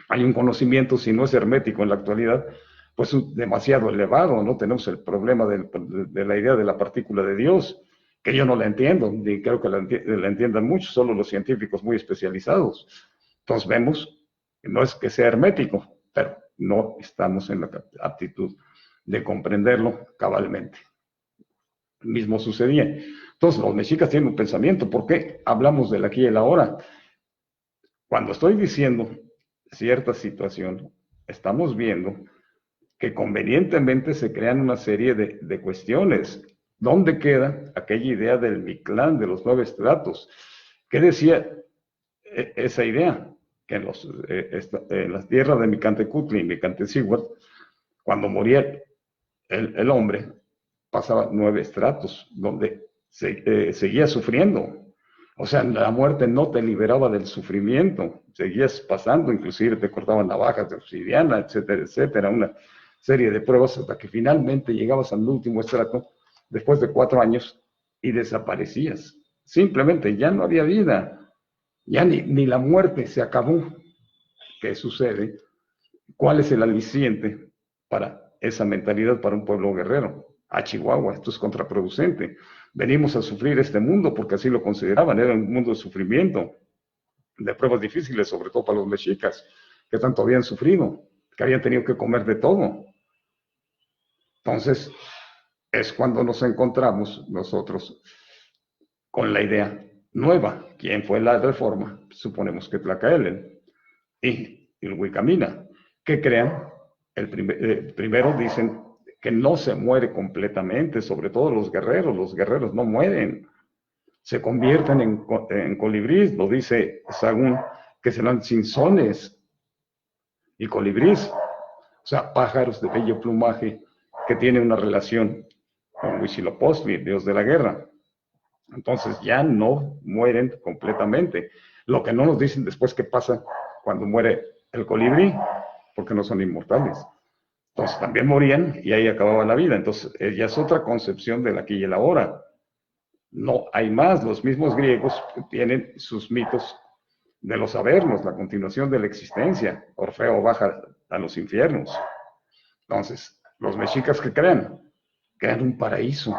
Hay un conocimiento, si no es hermético en la actualidad, pues demasiado elevado, ¿no? Tenemos el problema de la idea de la partícula de Dios, que yo no la entiendo, ni creo que la entiendan muchos, solo los científicos muy especializados. Entonces vemos, no es que sea hermético, pero no estamos en la aptitud de comprenderlo cabalmente. Lo mismo sucedía. Entonces los mexicas tienen un pensamiento. ¿Por qué hablamos del aquí y el ahora? Cuando estoy diciendo cierta situación, estamos viendo que convenientemente se crean una serie de cuestiones. ¿Dónde queda aquella idea del Mictlán, de los 9 estratos? ¿Qué decía esa idea? Que en las tierras de Micantecutli y Micantecíhuatl, cuando moría el hombre, pasaba 9 estratos, donde seguía sufriendo. O sea, la muerte no te liberaba del sufrimiento, seguías pasando, inclusive te cortaban navajas de obsidiana, etcétera, etcétera, una serie de pruebas hasta que finalmente llegabas al último estrato después de 4 años y desaparecías. Simplemente ya no había vida, ya ni la muerte se acabó. ¿Qué sucede? ¿Cuál es el aliciente para esa mentalidad para un pueblo guerrero? A Chihuahua, esto es contraproducente. Venimos a sufrir este mundo porque así lo consideraban, era un mundo de sufrimiento, de pruebas difíciles, sobre todo para los mexicas, que tanto habían sufrido, que habían tenido que comer de todo. Entonces, es cuando nos encontramos nosotros con la idea nueva. ¿Quién fue la reforma? Suponemos que Tlacaelen y el Huicamina, que crean, primero dicen que no se muere completamente, sobre todo los guerreros no mueren, se convierten en colibrís, lo dice Sagún, que serán cinzones y colibrís, o sea, pájaros de bello plumaje que tienen una relación con Huitzilopochtli, dios de la guerra. Entonces ya no mueren completamente. Lo que no nos dicen después qué pasa cuando muere el colibrí, porque no son inmortales. Entonces también morían y ahí acababa la vida. Entonces ya es otra concepción del aquí y el ahora. No hay más. Los mismos griegos tienen sus mitos de los avernos, la continuación de la existencia. Orfeo baja a los infiernos. Entonces, los mexicas que crean, crean un paraíso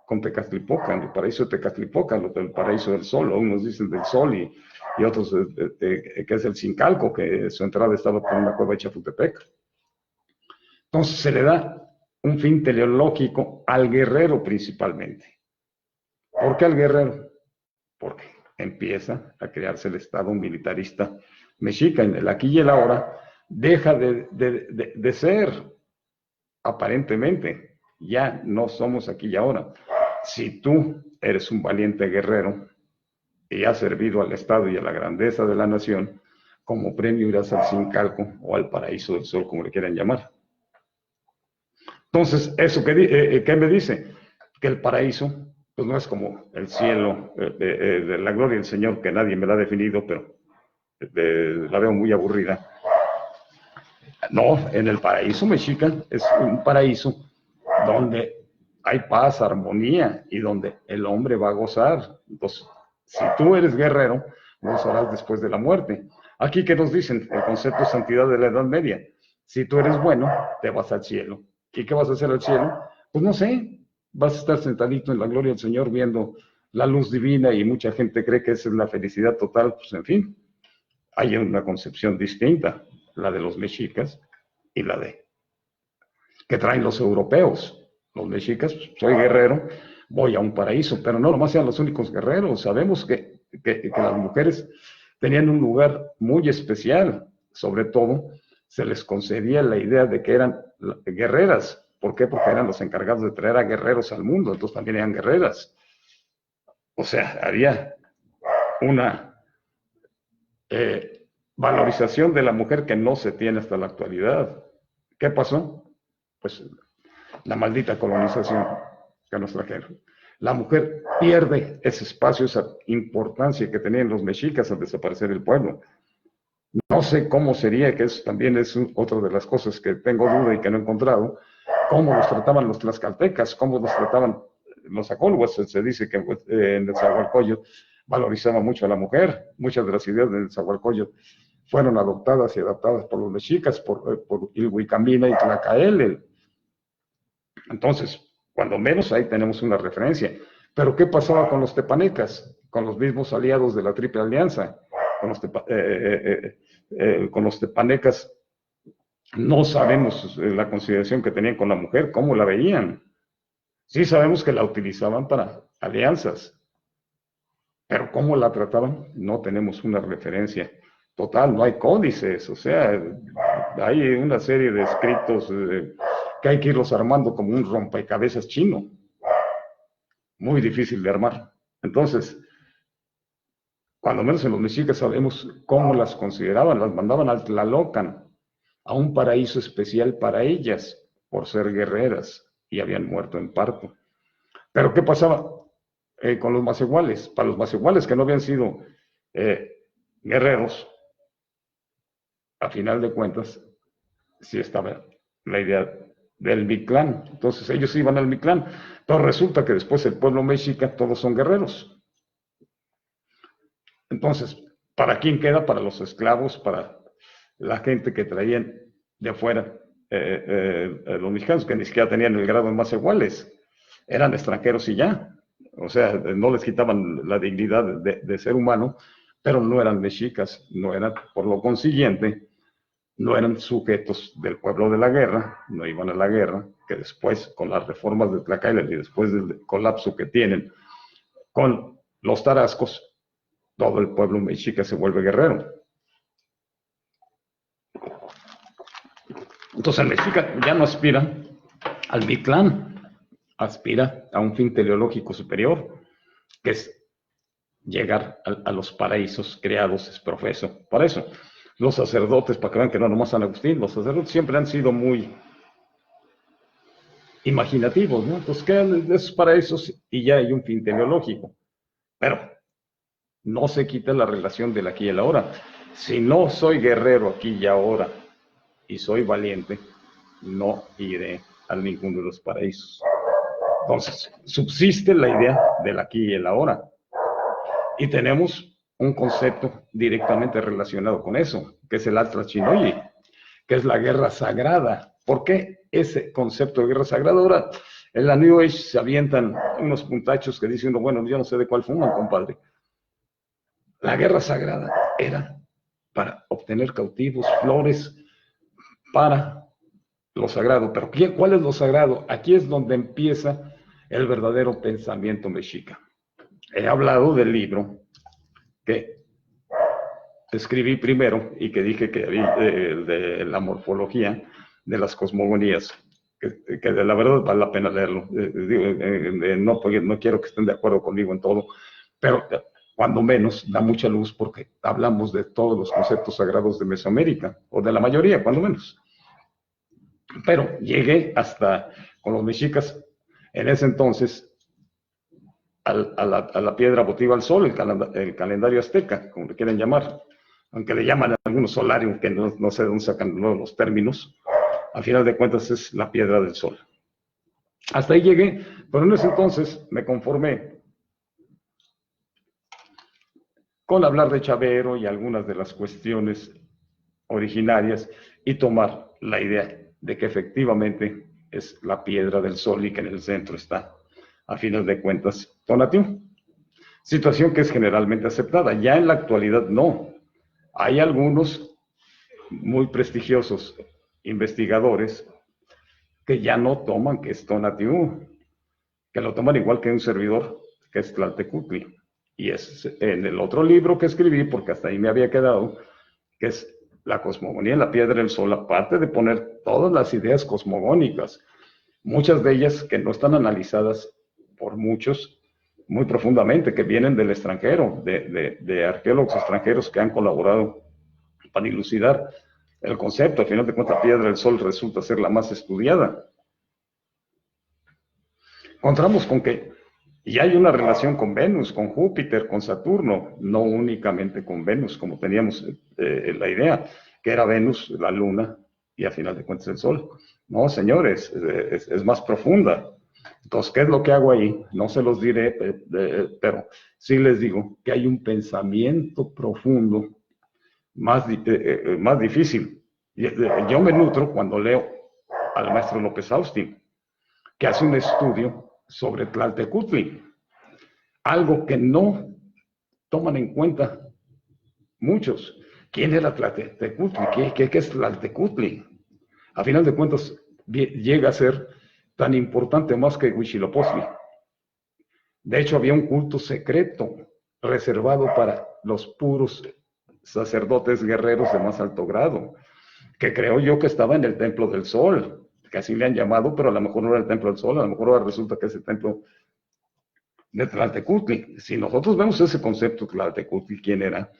con Tecatlipoca, el paraíso de Tecatlipoca, el paraíso del sol, unos dicen del sol y otros que es el Zincalco, que su entrada estaba por una cueva de Chapultepec. Entonces se le da un fin teleológico al guerrero principalmente. ¿Por qué al guerrero? Porque empieza a crearse el Estado militarista mexica. En el aquí y el ahora deja de ser, aparentemente, ya no somos aquí y ahora. Si tú eres un valiente guerrero y has servido al Estado y a la grandeza de la nación, como premio irás al Zincalco o al paraíso del sol, como le quieran llamar. Entonces, ¿eso qué me dice? Que el paraíso, pues no es como el cielo de la gloria del Señor, que nadie me la ha definido, pero la veo muy aburrida. No, en el paraíso mexica es un paraíso donde hay paz, armonía y donde el hombre va a gozar. Entonces, si tú eres guerrero, gozarás después de la muerte. Aquí, ¿qué nos dicen? El concepto de santidad de la Edad Media. Si tú eres bueno, te vas al cielo. ¿Y qué vas a hacer al cielo? Pues no sé, vas a estar sentadito en la gloria del Señor viendo la luz divina y mucha gente cree que esa es la felicidad total. Pues en fin, hay una concepción distinta, la de los mexicas y la de que traen los europeos. Los mexicas, soy guerrero, voy a un paraíso, pero no nomás sean los únicos guerreros. Sabemos que las mujeres tenían un lugar muy especial, sobre todo se les concedía la idea de que eran guerreras. ¿Por qué? Porque eran los encargados de traer a guerreros al mundo, entonces también eran guerreras. O sea, había una valorización de la mujer que no se tiene hasta la actualidad. ¿Qué pasó? Pues la maldita colonización que nos trajeron. La mujer pierde ese espacio, esa importancia que tenían los mexicas al desaparecer el pueblo. No sé cómo sería, que eso también es otra de las cosas que tengo duda y que no he encontrado, cómo los trataban los tlaxcaltecas, cómo los trataban los acolhuas. Se dice que en Nezahualcóyotl valorizaba mucho a la mujer. Muchas de las ideas de Nezahualcóyotl fueron adoptadas y adaptadas por los mexicas, por Ilhuicamina y Tlacaelel. Entonces, cuando menos ahí tenemos una referencia. Pero ¿qué pasaba con los tepanecas? Con los mismos aliados de la Triple Alianza. Con los tepanecas no sabemos la consideración que tenían con la mujer, cómo la veían. Sí sabemos que la utilizaban para alianzas, pero cómo la trataban no tenemos una referencia total, no hay códices, o sea, hay una serie de escritos que hay que irlos armando como un rompecabezas chino, muy difícil de armar. Entonces, cuando menos en los mexicas sabemos cómo las consideraban, las mandaban al Tlalocan, a un paraíso especial para ellas, por ser guerreras, y habían muerto en parto. Pero ¿qué pasaba con los macehuales? Para los macehuales que no habían sido guerreros, a final de cuentas, sí estaba la idea del Mictlán. Entonces ellos iban al Mictlán, pero resulta que después el pueblo mexica todos son guerreros. Entonces, ¿para quién queda? Para los esclavos, para la gente que traían de afuera, los mexicanos que ni siquiera tenían el grado de macehuales, eran extranjeros y ya. O sea, no les quitaban la dignidad de ser humano, pero no eran mexicas, no eran, por lo consiguiente, no eran sujetos del pueblo de la guerra, no iban a la guerra, que después, con las reformas de Tlacaelel y después del colapso que tienen con los tarascos, todo el pueblo mexica se vuelve guerrero. Entonces el mexica ya no aspira al Mictlán, aspira a un fin teleológico superior, que es llegar a los paraísos creados, es profeso. Por eso, los sacerdotes, para que vean que no nomás San Agustín, los sacerdotes siempre han sido muy imaginativos, ¿no? Entonces quedan de esos paraísos y ya hay un fin teleológico. Pero no se quita la relación del aquí y el ahora. Si no soy guerrero aquí y ahora y soy valiente, no iré a ninguno de los paraísos. Entonces, subsiste la idea del aquí y el ahora. Y tenemos un concepto directamente relacionado con eso, que es el Atlachinoyi, que es la guerra sagrada. ¿Por qué ese concepto de guerra sagrada? Ahora, En la New Age se avientan unos puntachos que dicen uno, bueno, yo no sé de cuál fuman, compadre. La guerra sagrada era para obtener cautivos, flores, para lo sagrado. Pero ¿cuál es lo sagrado? Aquí es donde empieza el verdadero pensamiento mexica. He hablado del libro que escribí primero y que dije que de la morfología de las cosmogonías, que de la verdad vale la pena leerlo. No quiero que estén de acuerdo conmigo en todo, pero cuando menos da mucha luz porque hablamos de todos los conceptos sagrados de Mesoamérica, o de la mayoría, cuando menos. Pero llegué hasta con los mexicas en ese entonces a la piedra votiva al sol, el calendario azteca, como le quieren llamar, aunque le llaman a algunos solarium, que no sé de dónde sacan los términos, a final de cuentas es la piedra del sol. Hasta ahí llegué, pero en ese entonces me conformé con hablar de Chavero y algunas de las cuestiones originarias y tomar la idea de que efectivamente es la piedra del sol y que en el centro está, a final de cuentas, Tonatiuh. Situación que es generalmente aceptada. Ya en la actualidad no. Hay algunos muy prestigiosos investigadores que ya no toman que es Tonatiuh, que lo toman igual que un servidor, que es Tlaltecutli. Y es en el otro libro que escribí, porque hasta ahí me había quedado, que es la cosmogonía en la piedra del sol, aparte de poner todas las ideas cosmogónicas, muchas de ellas que no están analizadas por muchos muy profundamente, que vienen del extranjero, de arqueólogos extranjeros que han colaborado para dilucidar el concepto. Al final de cuentas, la piedra del sol resulta ser la más estudiada. Encontramos con que ya hay una relación con Venus, con Júpiter, con Saturno, no únicamente con Venus, como teníamos la idea, que era Venus, la Luna, y a final de cuentas el Sol. No, señores, es más profunda. Entonces, ¿qué es lo que hago ahí? No se los diré, pero sí les digo que hay un pensamiento profundo más difícil. Yo me nutro cuando leo al maestro López Austin, que hace un estudio sobre Tlaltecutli, algo que no toman en cuenta muchos. ¿Quién era Tlaltecutli? ¿Qué es Tlaltecutli? A final de cuentas, llega a ser tan importante más que Huitzilopochtli. De hecho, había un culto secreto reservado para los puros sacerdotes guerreros de más alto grado, que creo yo que estaba en el Templo del Sol, que así le han llamado, pero a lo mejor no era el Templo del Sol, a lo mejor ahora resulta que es el Templo de Tlaltecutli. Si nosotros vemos ese concepto, Tlaltecutli, ¿quién era?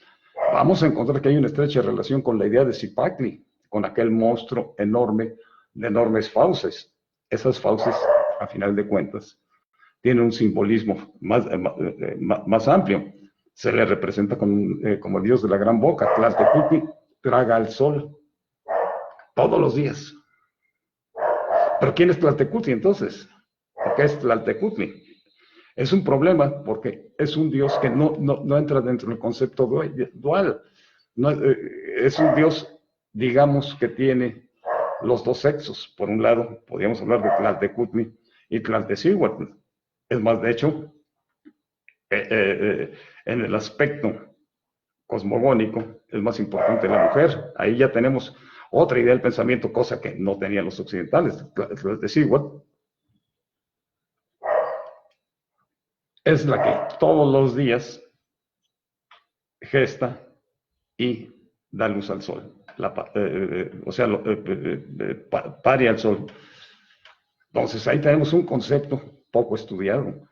Vamos a encontrar que hay una estrecha relación con la idea de Zipacli, con aquel monstruo enorme de enormes fauces. Esas fauces, a final de cuentas, tienen un simbolismo más amplio. Se le representa como el dios de la gran boca. Tlaltecutli traga al sol todos los días. ¿Pero quién es Tlaltecutli entonces? ¿Por qué es Tlaltecutli? Es un problema porque es un Dios que no entra dentro del concepto dual. No, es un Dios, digamos, que tiene los dos sexos. Por un lado, podríamos hablar de Tlaltecutli y Tlaltecíhuatl. Es más, de hecho, en el aspecto cosmogónico, es más importante la mujer. Ahí ya tenemos otra idea del pensamiento, cosa que no tenían los occidentales. Tlaltecíhuatl es la que todos los días gesta y da luz al sol. Pare al sol. Entonces ahí tenemos un concepto poco estudiado.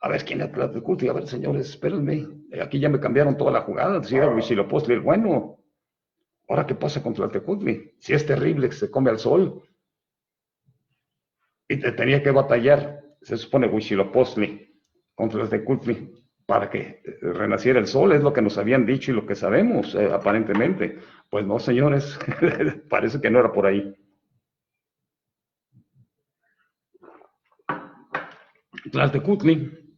A ver, ¿quién es Tlaltecutli? A ver, señores, espérenme. Aquí ya me cambiaron toda la jugada. Si era Huitzilopochtli el bueno. Ahora, ¿qué pasa con Tlaltecutli? Si es terrible que se come al sol. Y te tenía que batallar, se supone, Huitzilopochtli contra Tlaltecutli para que renaciera el sol, es lo que nos habían dicho y lo que sabemos, aparentemente. Pues no, señores, parece que no era por ahí. Tlaltecutli,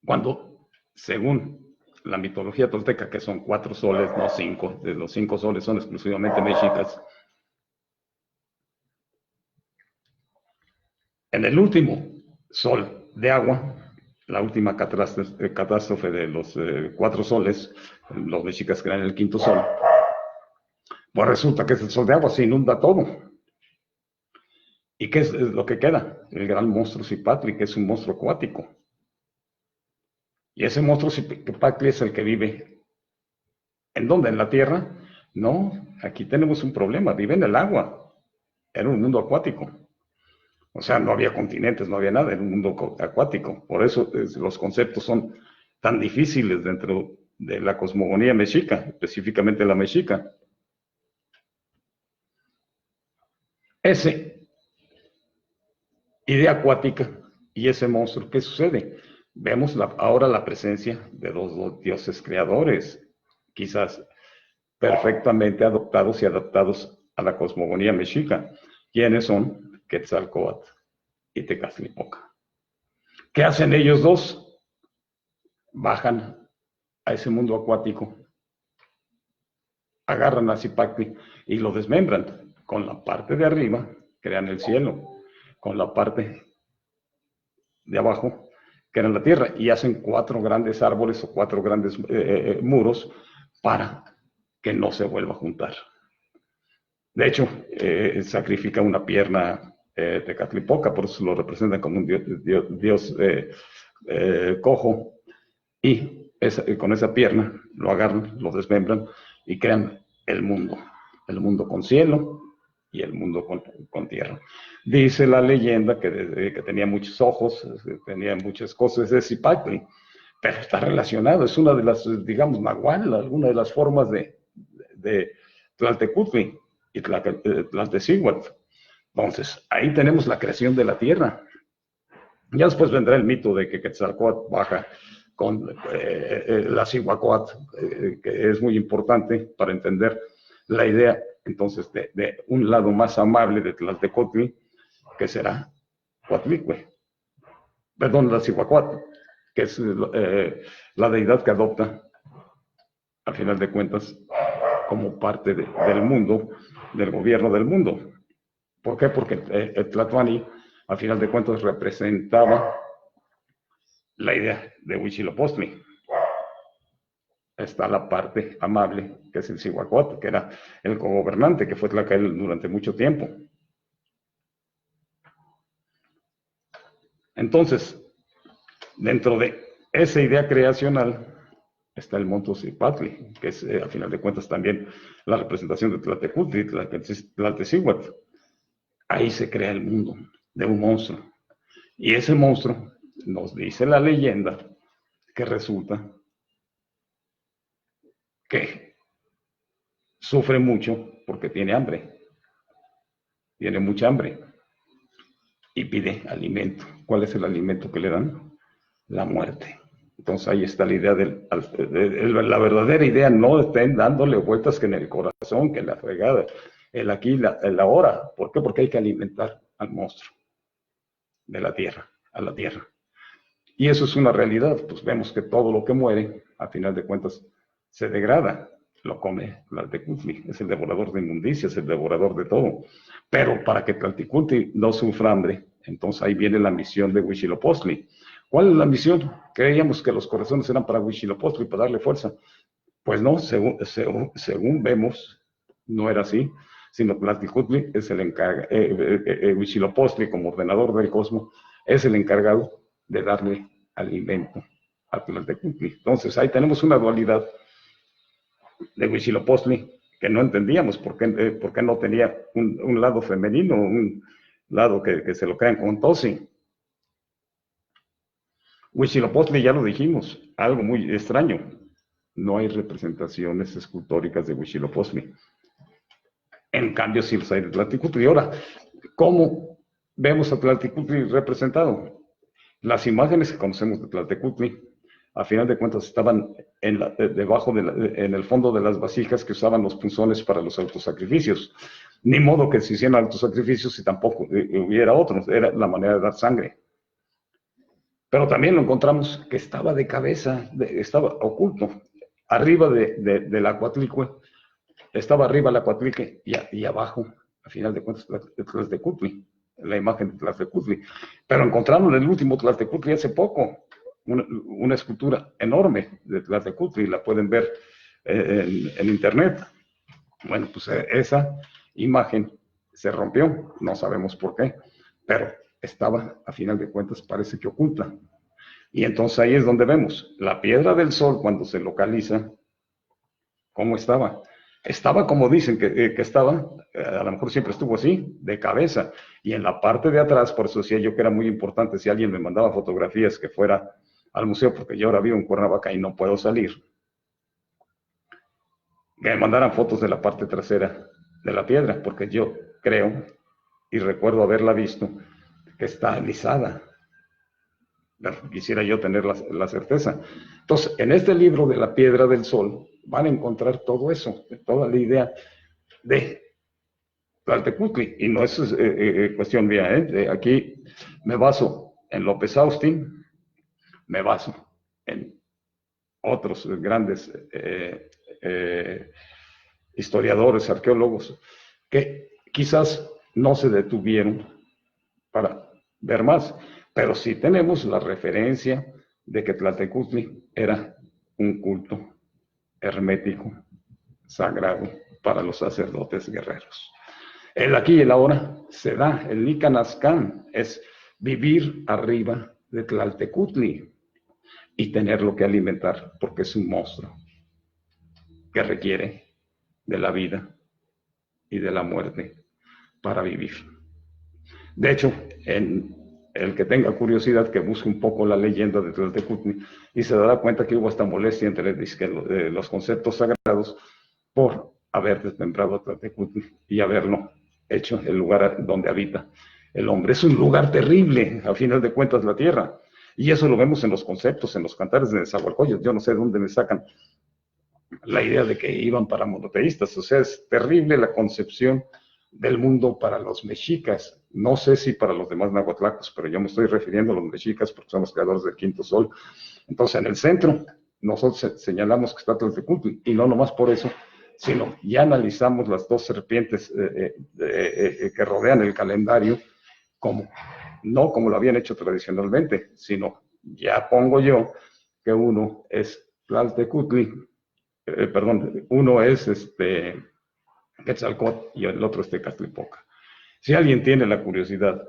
cuando, según la mitología tolteca, que son 4 soles, no 5, de los 5 soles son exclusivamente mexicas, En el último sol de agua, la última catástrofe de los 4 soles, los mexicas crean el 5.º sol, pues resulta que ese sol de agua se inunda todo. ¿Y qué es lo que queda? El gran monstruo Cipatli, que es un monstruo acuático. Y ese monstruo Cipatli es el que vive. ¿En dónde? ¿En la tierra? No, aquí tenemos un problema, vive en el agua. Era un mundo acuático. O sea, no había continentes, no había nada, era un mundo acuático. Por eso los conceptos son tan difíciles dentro de la cosmogonía mexica, específicamente la mexica. Esa idea acuática y ese monstruo, ¿qué sucede? Vemos ahora la presencia de dos dioses creadores, quizás perfectamente adoptados y adaptados a la cosmogonía mexica. ¿Quiénes son? Quetzalcóatl y Tecatlipoca. ¿Qué hacen ellos dos? Bajan a ese mundo acuático, agarran a Cipactli y lo desmembran. Con la parte de arriba crean el cielo, con la parte de abajo crean la tierra y hacen 4 grandes árboles o 4 grandes muros para que no se vuelva a juntar. De hecho, sacrifica una pierna Tecatlipoca, por eso lo representan como un dios cojo, y con esa pierna lo agarran, lo desmembran y crean el mundo con cielo y el mundo con tierra. Dice la leyenda que tenía muchos ojos, tenía muchas cosas de Cipactli, pero está relacionado, es una de las, digamos, nahual, alguna de las formas de Tlaltecutli y Tlaltecíhuatl. Entonces, ahí tenemos la creación de la tierra. Ya después vendrá el mito de que Quetzalcóatl baja con la Cihuacóatl, que es muy importante para entender la idea, entonces, de un lado más amable de Tlaltecutli, que será Coatlicue. Perdón, la Cihuacóatl, que es la deidad que adopta, al final de cuentas, como parte del mundo, del gobierno del mundo. ¿Por qué? Porque el Tlatoani, al final de cuentas, representaba la idea de Huitzilopochtli. Está la parte amable, que es el Cihuacóatl, que era el cogobernante, que fue Tlacael durante mucho tiempo. Entonces, dentro de esa idea creacional está el monto Cipatli, que es, al final de cuentas, también la representación de Tlaltecutli, Tlaltecíhuatl. Ahí se crea el mundo de un monstruo. Y ese monstruo, nos dice la leyenda, que resulta que sufre mucho porque tiene hambre. Tiene mucha hambre. Y pide alimento. ¿Cuál es el alimento que le dan? La muerte. Entonces ahí está la idea la verdadera idea, no estén dándole vueltas que en el corazón, que en la fregada, el aquí, el ahora. ¿Por qué? Porque hay que alimentar al monstruo de la tierra, a la tierra. Y eso es una realidad, pues vemos que todo lo que muere, a final de cuentas, se degrada, lo come Tlaltecutli, es el devorador de inmundicias, el devorador de todo. Pero para que Tlaltecutli no sufra hambre, entonces ahí viene la misión de Huitzilopochtli. ¿Cuál es la misión? Creíamos que los corazones eran para Huitzilopochtli, para darle fuerza. Pues no, según vemos, no era así, sino Tlaltecutli es el encargado, Huitzilopochtli como ordenador del cosmos, es el encargado de darle alimento a Tlaltecutli. Entonces ahí tenemos una dualidad de Huitzilopochtli que no entendíamos por qué no tenía un lado femenino, un lado que se lo crean con Tosi. Huitzilopochtli, ya lo dijimos, algo muy extraño. No hay representaciones escultóricas de Huitzilopochtli. En cambio, sí los hay de Tlaltecutli. Y ahora, ¿cómo vemos a Tlaltecutli representado? Las imágenes que conocemos de Tlaltecutli, a final de cuentas, estaban debajo, en el fondo de las vasijas que usaban los punzones para los autosacrificios. Ni modo que se hicieran autosacrificios si tampoco hubiera otros. Era la manera de dar sangre. Pero también lo encontramos que estaba de cabeza, estaba oculto. Arriba de la Coatlicue, estaba arriba la Coatlicue y abajo, a final de cuentas, Tlaltecutli. la imagen de Tlaltecutli. Pero encontraron el último Tlaltecutli hace poco, una escultura enorme de Tlaltecutli, la pueden ver en internet. Bueno, pues esa imagen se rompió, no sabemos por qué, pero estaba, a final de cuentas, parece que oculta. Y entonces ahí es donde vemos la Piedra del Sol cuando se localiza. ¿Cómo estaba? Estaba como dicen que estaba, a lo mejor siempre estuvo así, de cabeza. Y en la parte de atrás, por eso decía yo que era muy importante, si alguien me mandaba fotografías que fuera al museo, porque yo ahora vivo en Cuernavaca y no puedo salir, que me mandaran fotos de la parte trasera de la piedra, porque yo creo y recuerdo haberla visto, que está alisada. Quisiera yo tener la certeza. Entonces, en este libro de la Piedra del Sol van a encontrar todo eso, toda la idea de Tlaltecutli, y no es cuestión mía, aquí me baso en López Austin, me baso en otros grandes historiadores, arqueólogos, que quizás no se detuvieron para ver más, pero sí tenemos la referencia de que Tlaltecutli era un culto hermético, sagrado para los sacerdotes guerreros. El aquí y el ahora se da, el Nicanascan es vivir arriba de Tlaltecutli y tenerlo que alimentar, porque es un monstruo que requiere de la vida y de la muerte para vivir. De hecho, el que tenga curiosidad que busque un poco la leyenda de Tlaltecutli y se dará cuenta que hubo esta molestia entre los conceptos sagrados por haber desmembrado a Tlaltecutli y haberlo hecho el lugar donde habita el hombre. Es un lugar terrible, al final de cuentas, la tierra. Y eso lo vemos en los conceptos, en los cantares de Nezahualcóyotl. Yo no sé de dónde me sacan la idea de que iban para monoteístas. O sea, es terrible la concepción del mundo para los mexicas. No sé si para los demás nahuatlacos, pero yo me estoy refiriendo a los mexicas porque son los creadores del quinto sol. Entonces, en el centro, nosotros señalamos que está Tlaltecutli, y no nomás por eso, sino ya analizamos las dos serpientes que rodean el calendario, no como lo habían hecho tradicionalmente, sino ya pongo yo que uno es Tlaltecutli, uno es Quetzalcóatl y el otro es Tecatlipoca. Si alguien tiene la curiosidad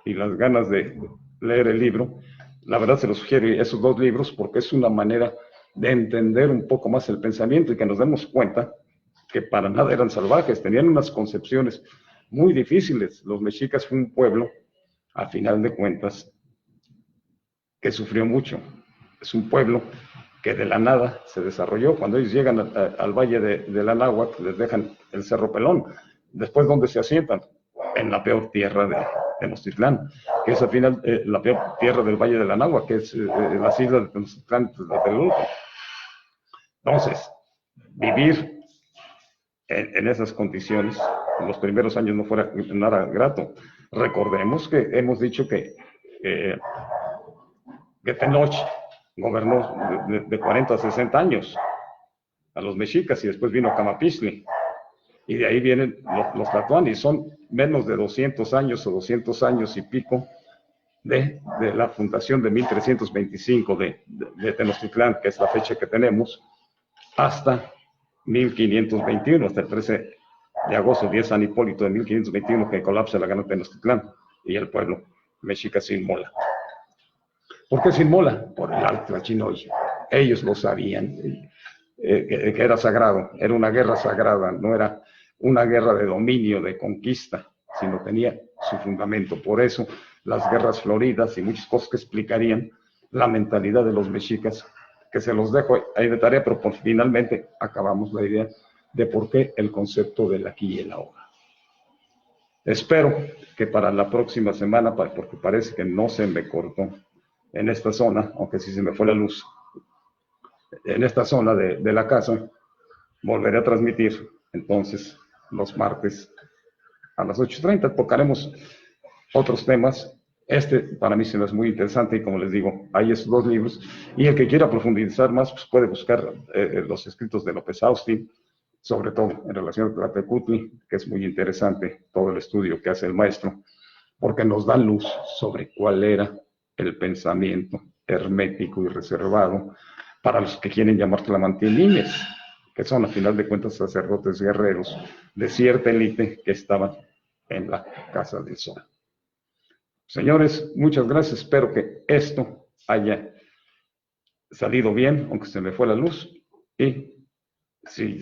y las ganas de leer el libro, la verdad se los sugiero esos dos libros porque es una manera de entender un poco más el pensamiento y que nos demos cuenta que para nada eran salvajes, tenían unas concepciones muy difíciles. Los mexicas fue un pueblo, a final de cuentas, que sufrió mucho. Es un pueblo que de la nada se desarrolló. Cuando ellos llegan al valle del Anáhuac, les dejan el Cerro Pelón. Después, ¿dónde se asientan? En la peor tierra de Tenochtitlán, que es al final la peor tierra del valle del Anáhuac, que es las islas de Tenochtitlán, Tlatelolco. Entonces, vivir en esas condiciones, en los primeros años no fuera nada grato. Recordemos que hemos dicho que Tenoch gobernó de 40 a 60 años a los mexicas y después vino Camapixtli. Y de ahí vienen los tlatoanis. Son menos de 200 años o 200 años y pico de la fundación de 1325 de Tenochtitlán, que es la fecha que tenemos, hasta 1521, hasta el 13 de agosto, 10 San Hipólito de 1521, que colapsa la gran Tenochtitlán y el pueblo mexica se inmola. ¿Por qué se inmola? Por el Altlachinoye. Ellos lo sabían, que era sagrado, era una guerra sagrada, no era una guerra de dominio, de conquista, sino tenía su fundamento. Por eso las guerras floridas y muchas cosas que explicarían la mentalidad de los mexicas, que se los dejo ahí de tarea, pero finalmente acabamos la idea de por qué el concepto del aquí y el ahora. Espero que para la próxima semana, porque parece que no se me cortó en esta zona, aunque sí se me fue la luz, en esta zona de la casa, volveré a transmitir entonces los martes a las 8:30. Tocaremos otros temas. Este para mí se me es muy interesante y como les digo, hay esos dos libros y el que quiera profundizar más pues puede buscar los escritos de López Austin, sobre todo en relación a Tlaltecutli, que es muy interesante todo el estudio que hace el maestro, porque nos da luz sobre cuál era el pensamiento hermético y reservado para los que quieren llamar tlamantinines, que son a final de cuentas sacerdotes guerreros de cierta élite que estaban en la Casa del Sol. Señores, muchas gracias. Espero que esto haya salido bien, aunque se me fue la luz. Y si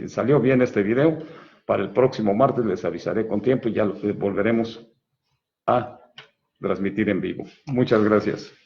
salió bien este video, para el próximo martes les avisaré con tiempo y ya volveremos a transmitir en vivo. Muchas gracias.